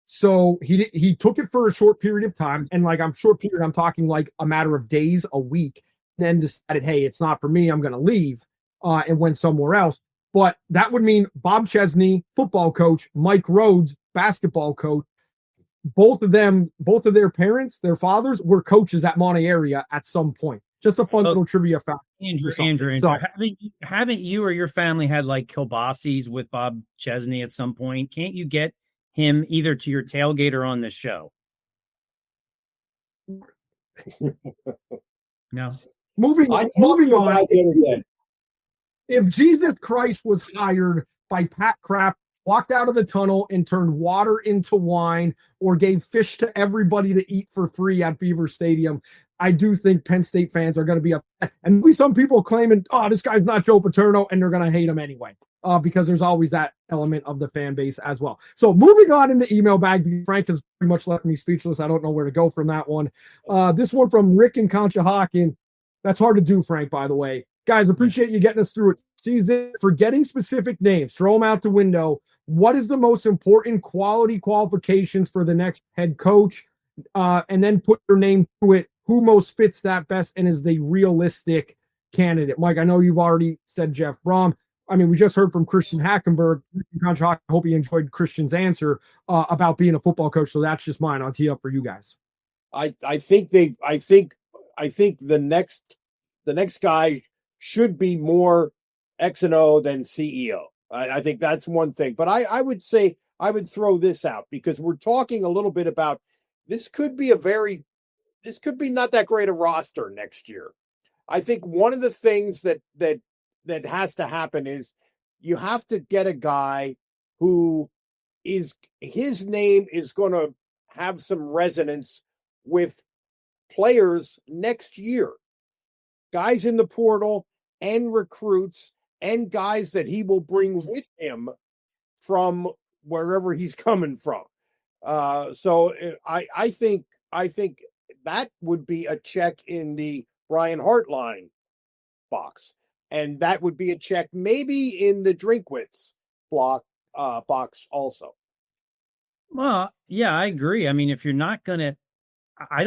So he took it for a short period of time, and like I'm talking like a matter of days, a week, then decided, hey, it's not for me, I'm going to leave, and went somewhere else. But that would mean Bob Chesney, football coach, Mike Rhodes, basketball coach, both of their parents, their fathers, were coaches at Monterey Area at some point. Just a fun little trivia fact. Andrew, So, haven't you or your family had like kielbasis with Bob Chesney at some point? Can't you get him either to your tailgate or on the show? No. Moving on. If Jesus Christ was hired by Pat Kraft, walked out of the tunnel and turned water into wine, or gave fish to everybody to eat for free at Beaver Stadium, I do think Penn State fans are going to be upset. And maybe some people claiming, oh, this guy's not Joe Paterno, and they're going to hate him anyway, because there's always that element of the fan base as well. So moving on in the email bag, Frank has pretty much left me speechless. I don't know where to go from that one. This one from Rick and Conshohocken. That's hard to do, Frank, by the way. Guys, appreciate you getting us through it. Season, forgetting specific names, throw them out the window. What is the most important quality qualifications for the next head coach? And then put your name to it. Who most fits that best and is the realistic candidate? Mike, I know you've already said Jeff Brom. I mean, we just heard from Christian Hackenberg. I hope you enjoyed Christian's answer about being a football coach. So that's just mine. I'll tee up for you guys. I think the next guy should be more X and O than CEO. I think that's one thing. But I would say I would throw this out because we're talking a little bit about this could be not that great a roster next year. I think one of the things that has to happen is you have to get a guy who his name is going to have some resonance with players next year, guys in the portal and recruits and guys that he will bring with him from wherever he's coming from. So I think that would be a check in the Brian Hartline box. And that would be a check maybe in the Drinkwitz box also. Well, yeah, I agree. I mean, if you're not going to, I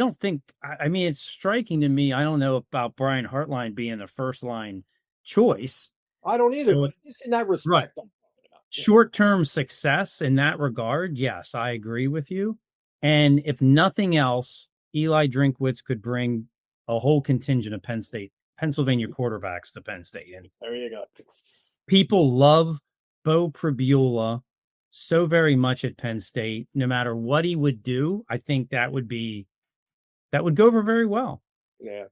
mean, it's striking to me. I don't know about Brian Hartline being the first line choice. I don't either, So, but just in that respect. Right. I'm talking about. Short-term success in that regard, yes, I agree with you. And if nothing else, Eli Drinkwitz could bring a whole contingent of Pennsylvania quarterbacks to Penn State. And There you go. people love Bo Pribula so very much at Penn State. No matter what he would do, I think that would go over very well. Yeah.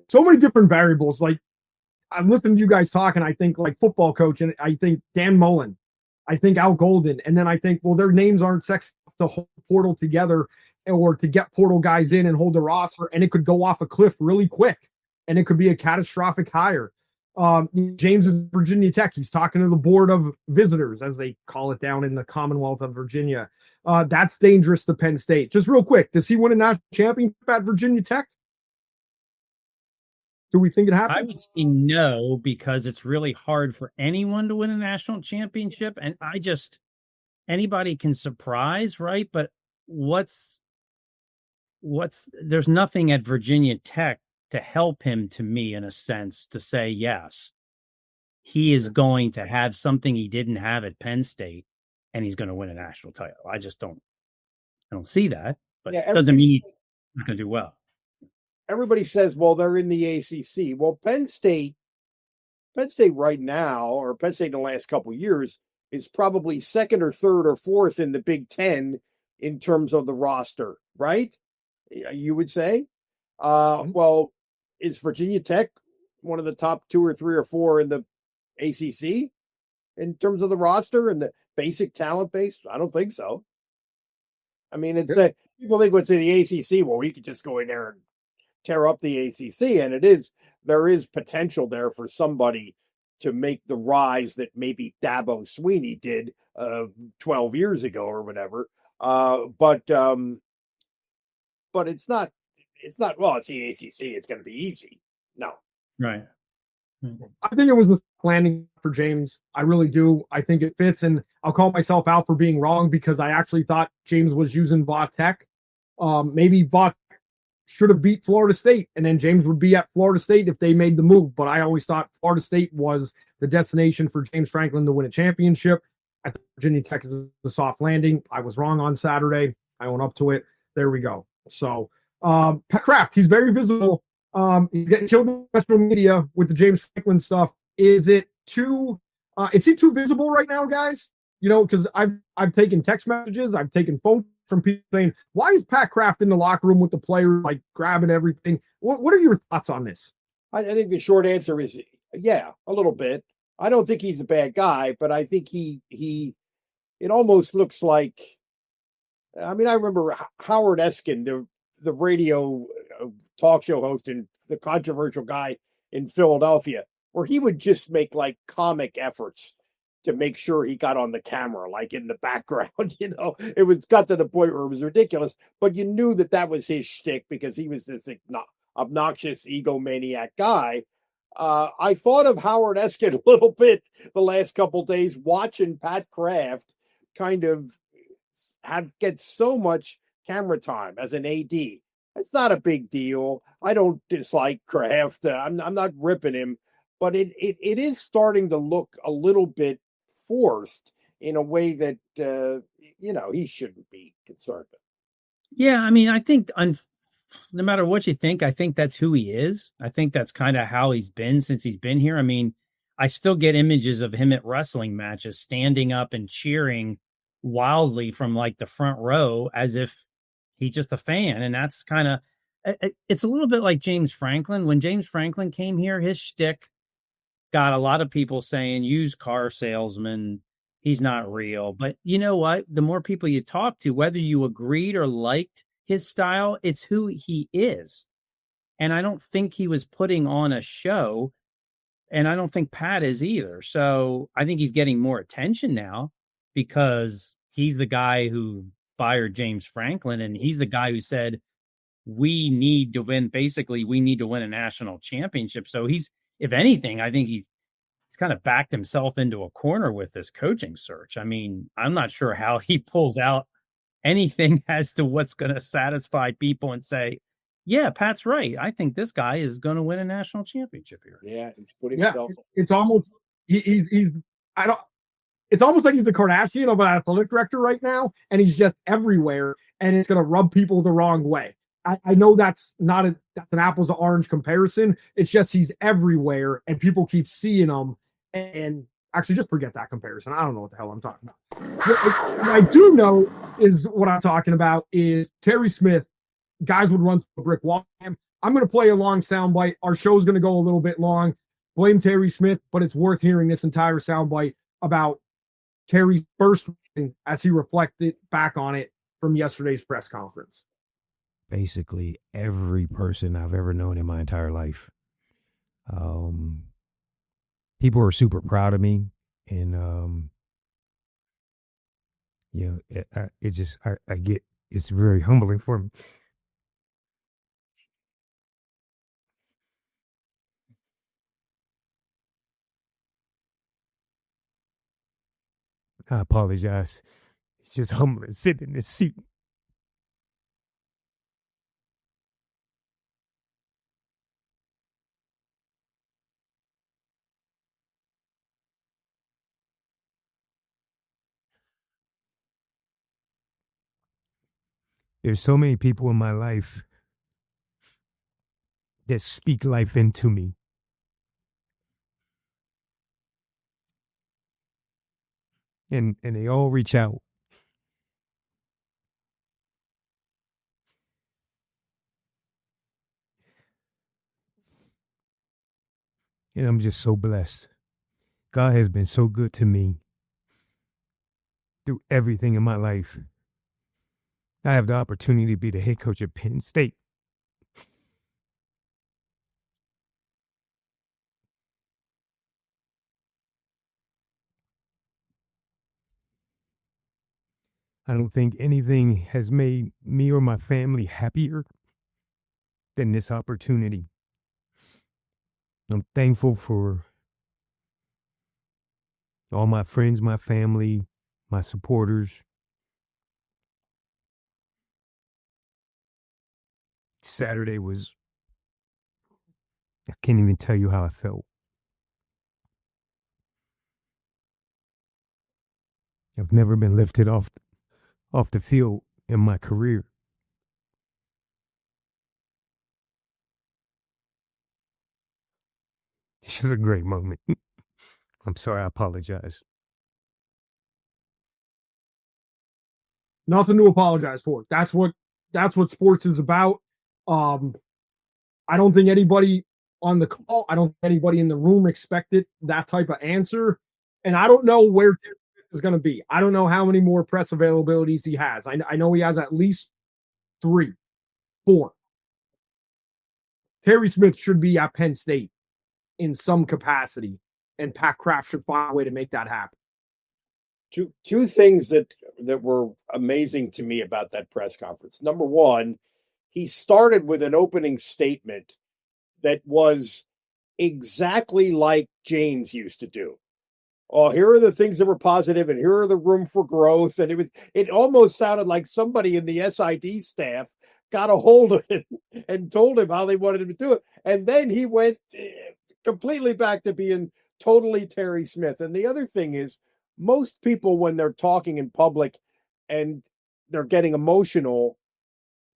So many different variables. Like, I'm listening to you guys talk, and I think like football coach, and I think Dan Mullen, I think Al Golden, and then I think, well, their names aren't sexy enough to hold portal together or to get portal guys in and hold the roster, and it could go off a cliff really quick, and it could be a catastrophic hire. James is Virginia Tech. He's talking to the board of visitors, as they call it down in the Commonwealth of Virginia. That's dangerous to Penn State. Just real quick, does he win a national championship at Virginia Tech? Do we think it happens? I would say no, because it's really hard for anyone to win a national championship. And anybody can surprise, right? But there's nothing at Virginia Tech to help him, to me, in a sense, to say, yes, he is going to have something he didn't have at Penn State and he's going to win a national title. I don't see that, but it doesn't mean he's not going to do well. Everybody says, well, they're in the ACC. Well, Penn State right now, or Penn State in the last couple of years, is probably second or third or fourth in the Big Ten in terms of the roster, right? You would say. Well, is Virginia Tech one of the top 2 or 3 or 4 in the ACC in terms of the roster and the basic talent base? I don't think so. I mean, it's that people think what's in the ACC. Well, we could just go in there and tear up the ACC, and there is potential there for somebody to make the rise that maybe Dabo Sweeney did 12 years ago or whatever. But it's not. It's not. Well, it's the ACC. It's going to be easy. No. Right. I think it was the landing for James. I really do. I think it fits, and I'll call myself out for being wrong because I actually thought James was using Vaught Tech. Maybe Vaught should have beat Florida State, and then James would be at Florida State if they made the move. But I always thought Florida State was the destination for James Franklin to win a championship. I think Virginia Tech is the soft landing. I was wrong on Saturday. I own up to it. There we go. So, Pat Kraft, he's very visible. He's getting killed in social media with the James Franklin stuff. Is he too visible right now, guys? You know, because I've taken text messages, I've taken phone from people saying, why is Pat Kraft in the locker room with the players, like grabbing everything? What are your thoughts on this? I think the short answer is, yeah, a little bit. I don't think he's a bad guy, but I think it almost looks like, I mean, I remember Howard Eskin, the radio talk show host and the controversial guy in Philadelphia, where he would just make like comic efforts to make sure he got on the camera, like in the background. You know, it got to the point where it was ridiculous, but you knew that was his shtick because he was this obnoxious egomaniac guy. I thought of Howard Eskin a little bit the last couple days watching Pat Kraft kind of get so much camera time as an AD. It's not a big deal. I don't dislike Kraft. I'm not ripping him, but it is starting to look a little bit forced in a way that he shouldn't be concerned with. Yeah, I mean, I think no matter what you think, I think that's who he is. I think that's kind of how he's been since he's been here. I mean, I still get images of him at wrestling matches standing up and cheering wildly from like the front row as if he's just a fan. And that's kind of, it's a little bit like James Franklin. When James Franklin came here, his shtick got a lot of people saying used car salesman. He's not real. But you know what? The more people you talk to, whether you agreed or liked his style, it's who he is. And I don't think he was putting on a show. And I don't think Pat is either. So I think he's getting more attention now because he's the guy who fired James Franklin. And he's the guy who said, we need to win. Basically, we need to win a national championship. So if anything, I think he's kind of backed himself into a corner with this coaching search. I mean, I'm not sure how he pulls out anything as to what's going to satisfy people and say, yeah, Pat's right. I think this guy is going to win a national championship here. Yeah, he's putting himself. It's almost it's almost like he's the Kardashian of an athletic director right now, and he's just everywhere, and it's going to rub people the wrong way. I know that's an apples to orange comparison. It's just he's everywhere, and people keep seeing him. And actually, just forget that comparison. I don't know what the hell I'm talking about. What I do know is what I'm talking about is Terry Smith. Guys would run through a brick wall. I'm going to play a long soundbite. Our show's going to go a little bit long. Blame Terry Smith, but it's worth hearing this entire soundbite about Terry's first meeting as he reflected back on it from yesterday's press conference. Basically, every person I've ever known in my entire life. People are super proud of me, and it's very humbling for me. I apologize. It's just humbling sitting in this seat. There's so many people in my life that speak life into me. and they all reach out. And I'm just so blessed. God has been so good to me through everything in my life. I have the opportunity to be the head coach at Penn State. I don't think anything has made me or my family happier than this opportunity. I'm thankful for all my friends, my family, my supporters. Saturday was, I can't even tell you how I felt. I've never been lifted off the field in my career. This is a great moment. I'm sorry, I apologize. Nothing to apologize for. That's what sports is about. I don't think anybody on the call, I don't think anybody in the room expected that type of answer. And I don't know where Terry Smith is going to be. I don't know how many more press availabilities he has. I know he has at least 3, 4. Terry Smith should be at Penn State in some capacity, and Pat Kraft should find a way to make that happen. Two things that were amazing to me about that press conference. Number one, he started with an opening statement that was exactly like James used to do. Oh, here are the things that were positive, and here are the room for growth. And it almost sounded like somebody in the SID staff got a hold of him and told him how they wanted him to do it. And then he went completely back to being totally Terry Smith. And the other thing is, most people, when they're talking in public and they're getting emotional,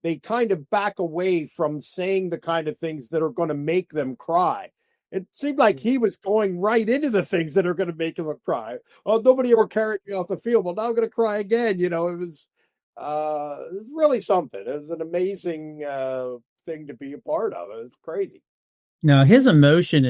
they kind of back away from saying the kind of things that are going to make them cry. It seemed like he was going right into the things that are going to make him cry. Oh, nobody ever carried me off the field. Well, now I'm going to cry again. It was really something. It was an amazing thing to be a part of. It was crazy. Now his emotion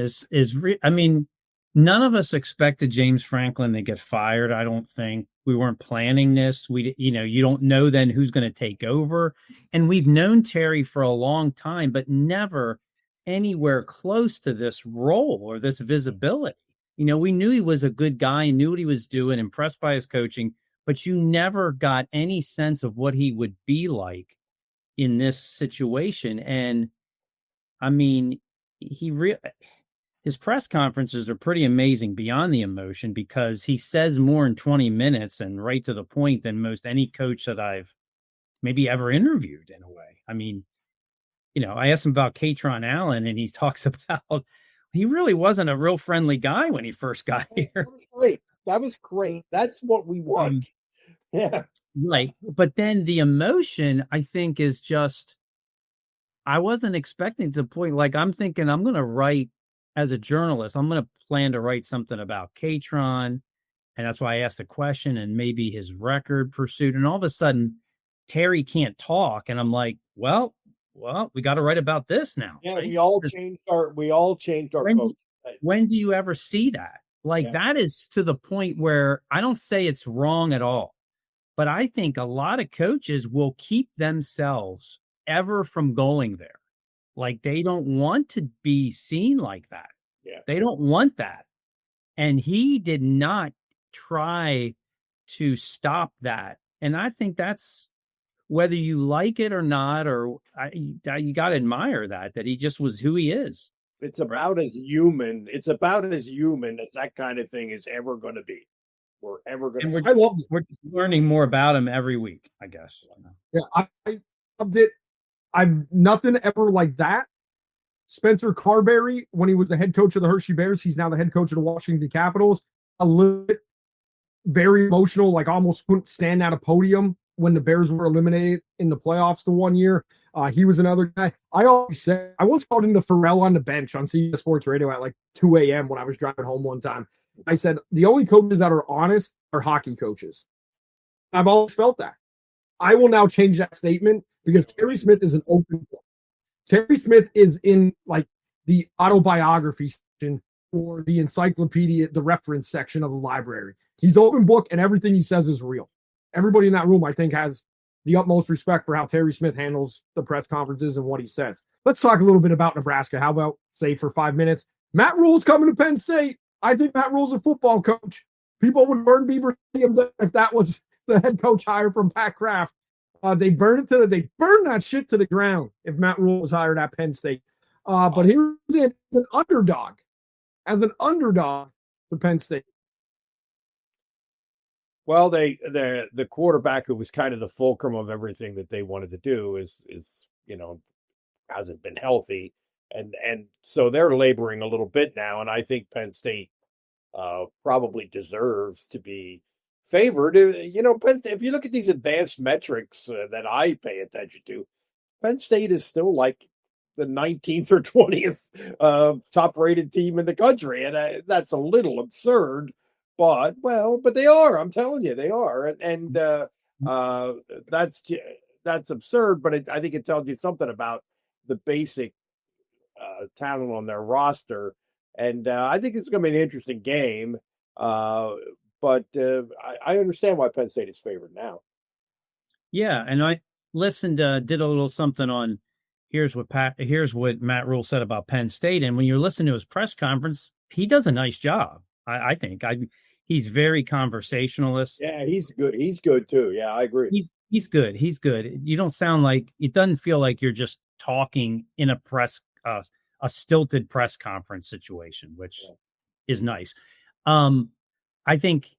I mean, none of us expected James Franklin to get fired. I don't think we weren't planning this. You don't know then who's going to take over. And we've known Terry for a long time, but never anywhere close to this role or this visibility. We knew he was a good guy and knew what he was doing, impressed by his coaching, but you never got any sense of what he would be like in this situation. And I mean, his press conferences are pretty amazing beyond the emotion, because he says more in 20 minutes and right to the point than most any coach that I've maybe ever interviewed, in a way. I mean, I asked him about Katron Allen, and he talks about he really wasn't a real friendly guy when he first got here. That was great. That's what we want. Yeah. Right. But then the emotion, I think, is just, I wasn't expecting to the point, like, I'm thinking I'm going to write, as a journalist, I'm going to plan to write something about Katron. And that's why I asked the question, and maybe his record pursuit. And all of a sudden, Terry can't talk. And I'm like, well, we got to write about this now. Yeah, right? we all changed our focus. When do you ever see that? Like, that is to the point where I don't say it's wrong at all, but I think a lot of coaches will keep themselves ever from going there. Like, they don't want to be seen like that. Yeah. They don't want that. And he did not try to stop that. And I think that's, whether you like it or not, or you got to admire that he just was who he is. It's about as human. It's about as human as that kind of thing is ever going to be. We're just learning more about him every week, I guess. Yeah, I loved it. I've nothing ever like that. Spencer Carberry, when he was the head coach of the Hershey Bears, he's now the head coach of the Washington Capitals. A little bit very emotional, like almost couldn't stand at a podium when the Bears were eliminated in the playoffs the one year. He was another guy. I always said, I once called into Pharrell on the bench on CBS Sports Radio at like 2 a.m. when I was driving home one time. I said, the only coaches that are honest are hockey coaches. I've always felt that. I will now change that statement because Terry Smith is an open book. Terry Smith is in like the autobiography section or the encyclopedia, the reference section of the library. He's open book and everything he says is real. Everybody in that room, I think, has the utmost respect for how Terry Smith handles the press conferences and what he says. Let's talk a little bit about Nebraska. How about, say, for 5 minutes? Matt Rule's coming to Penn State. I think Matt Rule's a football coach. People would burn Beaver Stadium if that was the head coach hire from Pat Kraft. They burn that shit to the ground if Matt Rule was hired at Penn State. But here's it: as an underdog to Penn State. Well, the quarterback who was kind of the fulcrum of everything that they wanted to do is hasn't been healthy, and so they're laboring a little bit now. And I think Penn State probably deserves to be favored. If you look at these advanced metrics that I pay attention to, Penn State is still like the 19th or 20th top rated team in the country. And that's a little absurd, but they are, I'm telling you, they are. And that's absurd, but I think it tells you something about the basic talent on their roster. And I think it's going to be an interesting game. But I understand why Penn State is favored now. Yeah, and I listened, did a little something on here's what Matt Rule said about Penn State, and when you listen to his press conference, he does a nice job. I think he's very conversationalist. Yeah, he's good. He's good too. Yeah, I agree. He's good. He's good. You don't sound like it doesn't feel like you're just talking in a a stilted press conference situation, which is nice. I think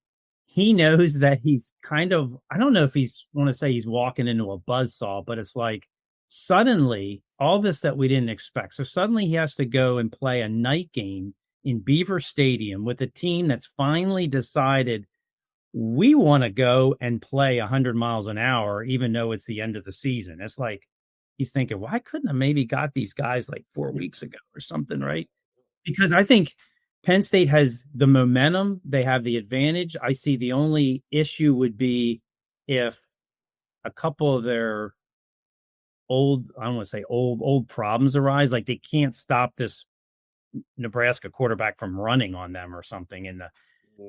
he knows that he's kind of, I don't know if want to say he's walking into a buzzsaw, but it's like suddenly all this that we didn't expect. So suddenly he has to go and play a night game in Beaver Stadium with a team that's finally decided we want to go and play 100 miles an hour, even though it's the end of the season. It's like he's thinking, why couldn't I maybe got these guys like 4 weeks ago or something, right? Because I think Penn State has the momentum. They have the advantage. I see the only issue would be if a couple of their old problems arise, like they can't stop this Nebraska quarterback from running on them or something in the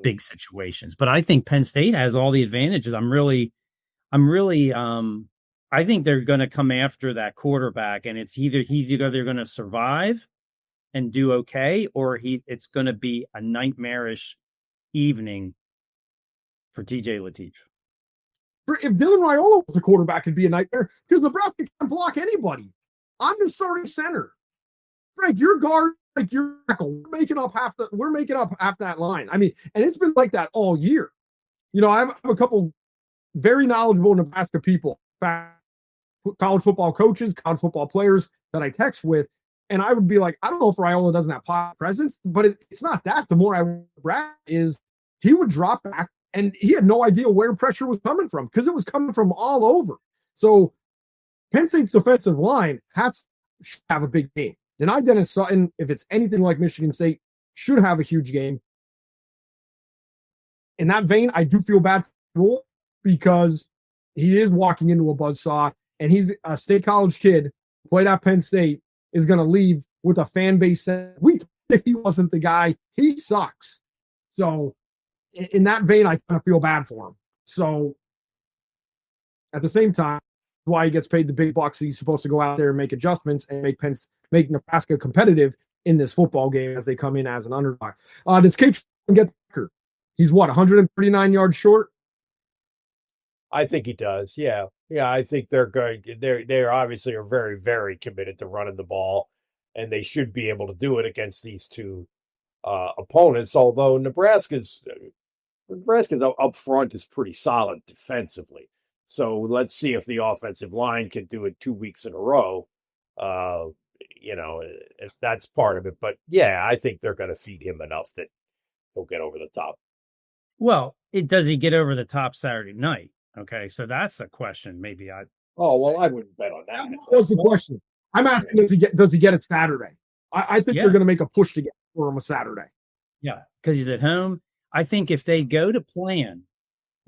big situations. But I think Penn State has all the advantages. I think they're going to come after that quarterback, and he's either going to survive and do okay, or it's going to be a nightmarish evening for TJ Lateef. If Dylan Raiola was a quarterback, it'd be a nightmare because Nebraska can't block anybody. I'm the starting center. Frank, your guard, like your tackle, we're making up half that line. I mean, and it's been like that all year. I have a couple very knowledgeable Nebraska people, college football coaches, college football players that I text with. And I would be like, I don't know if Raiola doesn't have pocket presence, but it's not that. The more I read is he would drop back and he had no idea where pressure was coming from because it was coming from all over. So Penn State's defensive line should have a big game. Deni Dennis Sutton, if it's anything like Michigan State, should have a huge game. In that vein, I do feel bad for Rule because he is walking into a buzzsaw and he's a state college kid, played at Penn State, is going to leave with a fan base saying, he wasn't the guy. He sucks. So in that vein, I kind of feel bad for him. So at the same time, that's why he gets paid the big bucks. He's supposed to go out there and make adjustments and make Nebraska competitive in this football game as they come in as an underdog. Does Cage get the record? He's 139 yards short? I think he does. Yeah. Yeah. I think they're going, they're obviously are very, very committed to running the ball, and they should be able to do it against these two opponents. Although Nebraska's up front is pretty solid defensively. So let's see if the offensive line can do it 2 weeks in a row. If that's part of it. But yeah, I think they're going to feed him enough that he'll get over the top. Well, does he get over the top Saturday night? Okay, so that's a question. Maybe I wouldn't bet on that. What's the question? I'm asking, does he get it Saturday? I think they're going to make a push to get for him a Saturday. Yeah, because he's at home. I think if they go to plan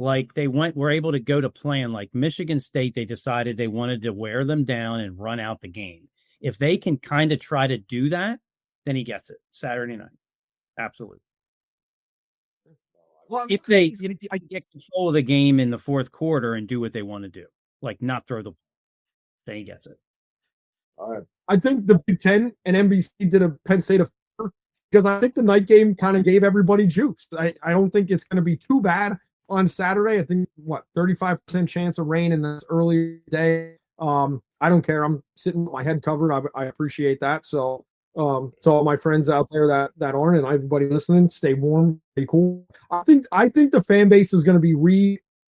like were able to go to plan. Like Michigan State, they decided they wanted to wear them down and run out the game. If they can kind of try to do that, then he gets it Saturday night. Absolutely. Well, If they get control of the game in the fourth quarter and do what they want to do, like not throw the ball, then he gets it. All right. I think the Big Ten and NBC did a Penn State a favor because I think the night game kind of gave everybody juice. I don't think it's going to be too bad on Saturday. I think 35% chance of rain in this early day. I don't care. I'm sitting with my head covered. I appreciate that. So to all my friends out there that aren't, and everybody listening, stay warm, stay cool. I think the fan base is going to be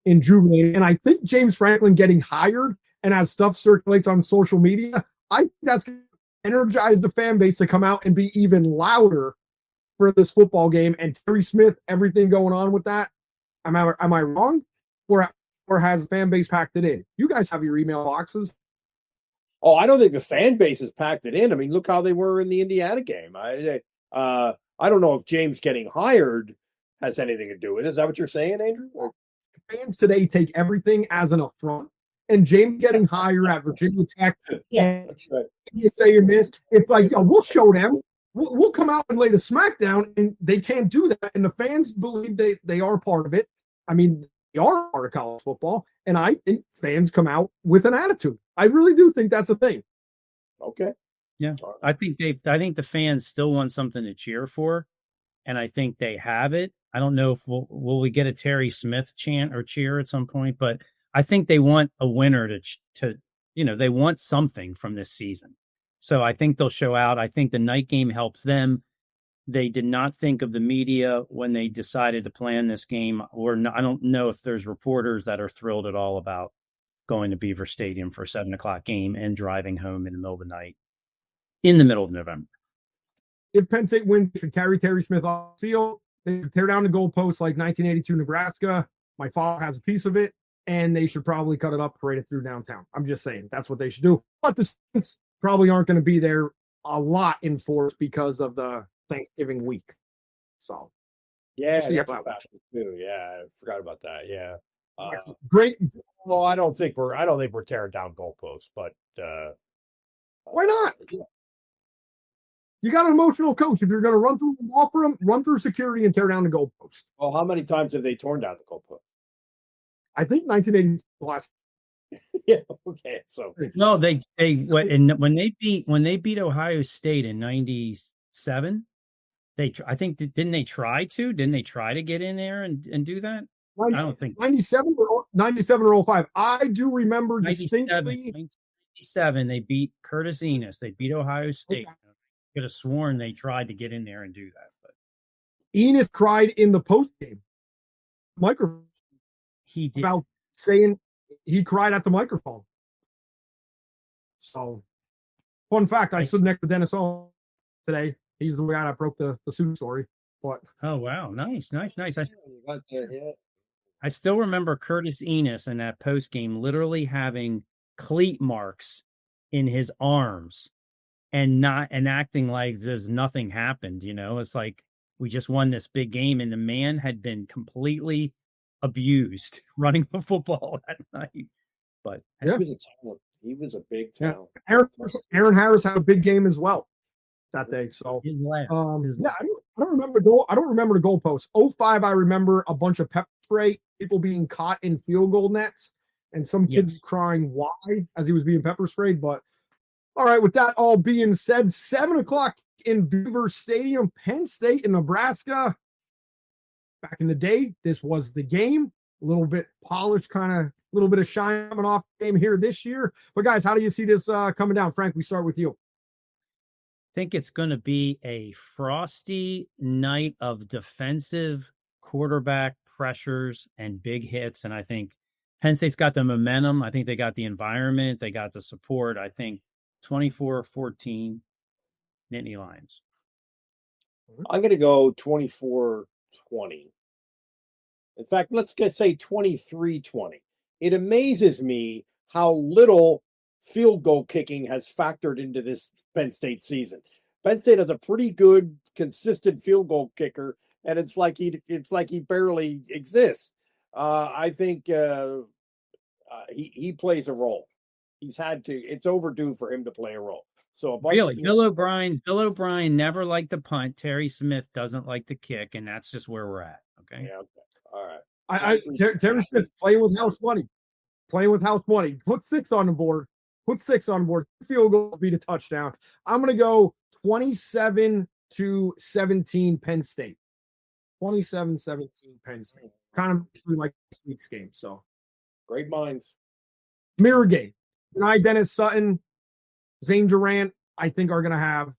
rejuvenated, and I think James Franklin getting hired and as stuff circulates on social media, I think that's going to energize the fan base to come out and be even louder for this football game. And Terry Smith, everything going on with that. Am I wrong, or has the fan base packed it in? You guys have your email boxes. Oh, I don't think the fan base has packed it in. I mean, look how they were in the Indiana game. I don't know if James getting hired has anything to do with it. Is that what you're saying, Andrew? Or... Fans today take everything as an affront. And James getting hired at Virginia Tech, yeah, that's right. You saying this, it's like, we'll show them. We'll come out and lay the smackdown, and they can't do that. And the fans believe they are part of it. I mean, they are part of college football, and I think fans come out with an attitude. I really do think that's a thing. Okay. Yeah, I think the fans still want something to cheer for, and I think they have it. I don't know if will we get a Terry Smith chant or cheer at some point, but I think they want a winner to they want something from this season. So I think they'll show out. I think the night game helps them. They did not think of the media when they decided to plan this game, or I don't know if there's reporters that are thrilled at all about going to Beaver Stadium for a 7:00 game and driving home in the middle of the night in the middle of November. If Penn State wins, they should carry Terry Smith off the field. They should tear down the goalposts like 1982 Nebraska. My father has a piece of it, and they should probably cut it up, parade it through downtown. I'm just saying that's what they should do. But the Saints probably aren't going to be there a lot in force because of the Thanksgiving week. So yeah, that's too. Yeah, I forgot about that. Yeah, great. Well, I don't think we're tearing down goalposts, but why not? You got an emotional coach. If you're going to run through the ball for him, run through security and tear down the goalpost. Well, how many times have they torn down the goalpost? I think 1980 last. Yeah. Okay. So no, when they beat Ohio State in '97, didn't they try to get in there and do that? I don't think 97 or 05. I do remember distinctly. 97, they beat Curtis Enos. They beat Ohio State. Okay. Could have sworn they tried to get in there and do that, but Enos cried in the post game microphone. He did about saying he cried at the microphone. So, fun fact: I stood next to Dennis Owen today. He's the guy that broke the suit story. But oh wow, nice. I still remember Curtis Enos in that post game literally having cleat marks in his arms and acting like there's nothing happened. It's like we just won this big game, and the man had been completely abused running the football that night. But yeah. He was a big talent. Yeah. Aaron Harris had a big game as well that day. So his last. I don't remember the goalpost. 05, I remember a bunch of pepper spray, people being caught in field goal nets, and some kids crying why as he was being pepper sprayed. But all right, with that all being said, 7:00 in Beaver Stadium, Penn State in Nebraska. Back in the day, this was the game. A little bit polished, a little bit of shine coming off the game here this year. But guys, how do you see this coming down? Frank, we start with you. I think it's going to be a frosty night of defensive quarterback pressures and big hits. And I think Penn State's got the momentum. I think they got the environment. They got the support. I think 24-14 Nittany Lions. I'm going to go 24-20. In fact, let's say 23-20. It amazes me how little field goal kicking has factored into this Penn State season. Penn State has a pretty good, consistent field goal kicker, and it's like he barely exists. I think he plays a role. He's had to. It's overdue for him to play a role. So Really, Bill O'Brien never liked to punt. Terry Smith doesn't like to kick, and that's just where we're at. Okay. Yeah. Okay. All right. Terry Smith playing with house money. Playing with house money. Put 6 on the board. Put 6 on the board. Field goal beat a touchdown. I'm going to go 27-17 Penn State. 27-17 Penn State. Kind of like this week's game. So Great minds. mirror game. Dennis Sutton, Zane Durant, I think are going to have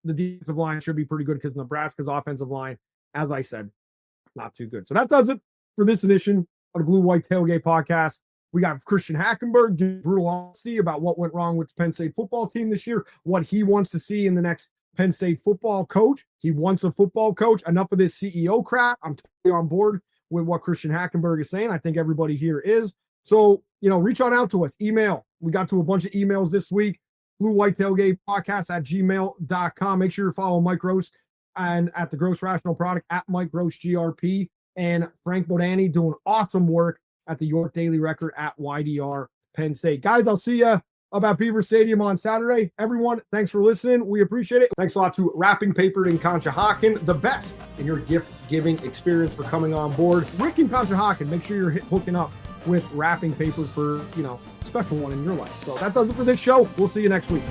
the defensive line should be pretty good because Nebraska's offensive line, as I said, not too good. So that does it for this edition of the Blue White Tailgate Podcast. We got Christian Hackenberg giving brutal honesty about what went wrong with the Penn State football team this year, what he wants to see in the next Penn State football coach. He wants a football coach. Enough of this CEO crap. I'm totally on board with what Christian Hackenberg is saying. I think everybody here is. So, reach on out to us. Email. We got to a bunch of emails this week. BlueWhiteTailgatePawcast@gmail.com. Make sure you follow Mike Gross and at the Gross Rational Product at Mike Gross GRP and Frank Bodani doing awesome work at the York Daily Record at YDR Penn State. Guys, I'll see you about Beaver Stadium on Saturday. Everyone, thanks for listening. We appreciate it. Thanks a lot to Wrapping Paper and Conshohocken, the best in your gift-giving experience for coming on board. Rick and Conshohocken, make sure you're hooking up with wrapping paper for, special one in your life. So that does it for this show. We'll see you next week.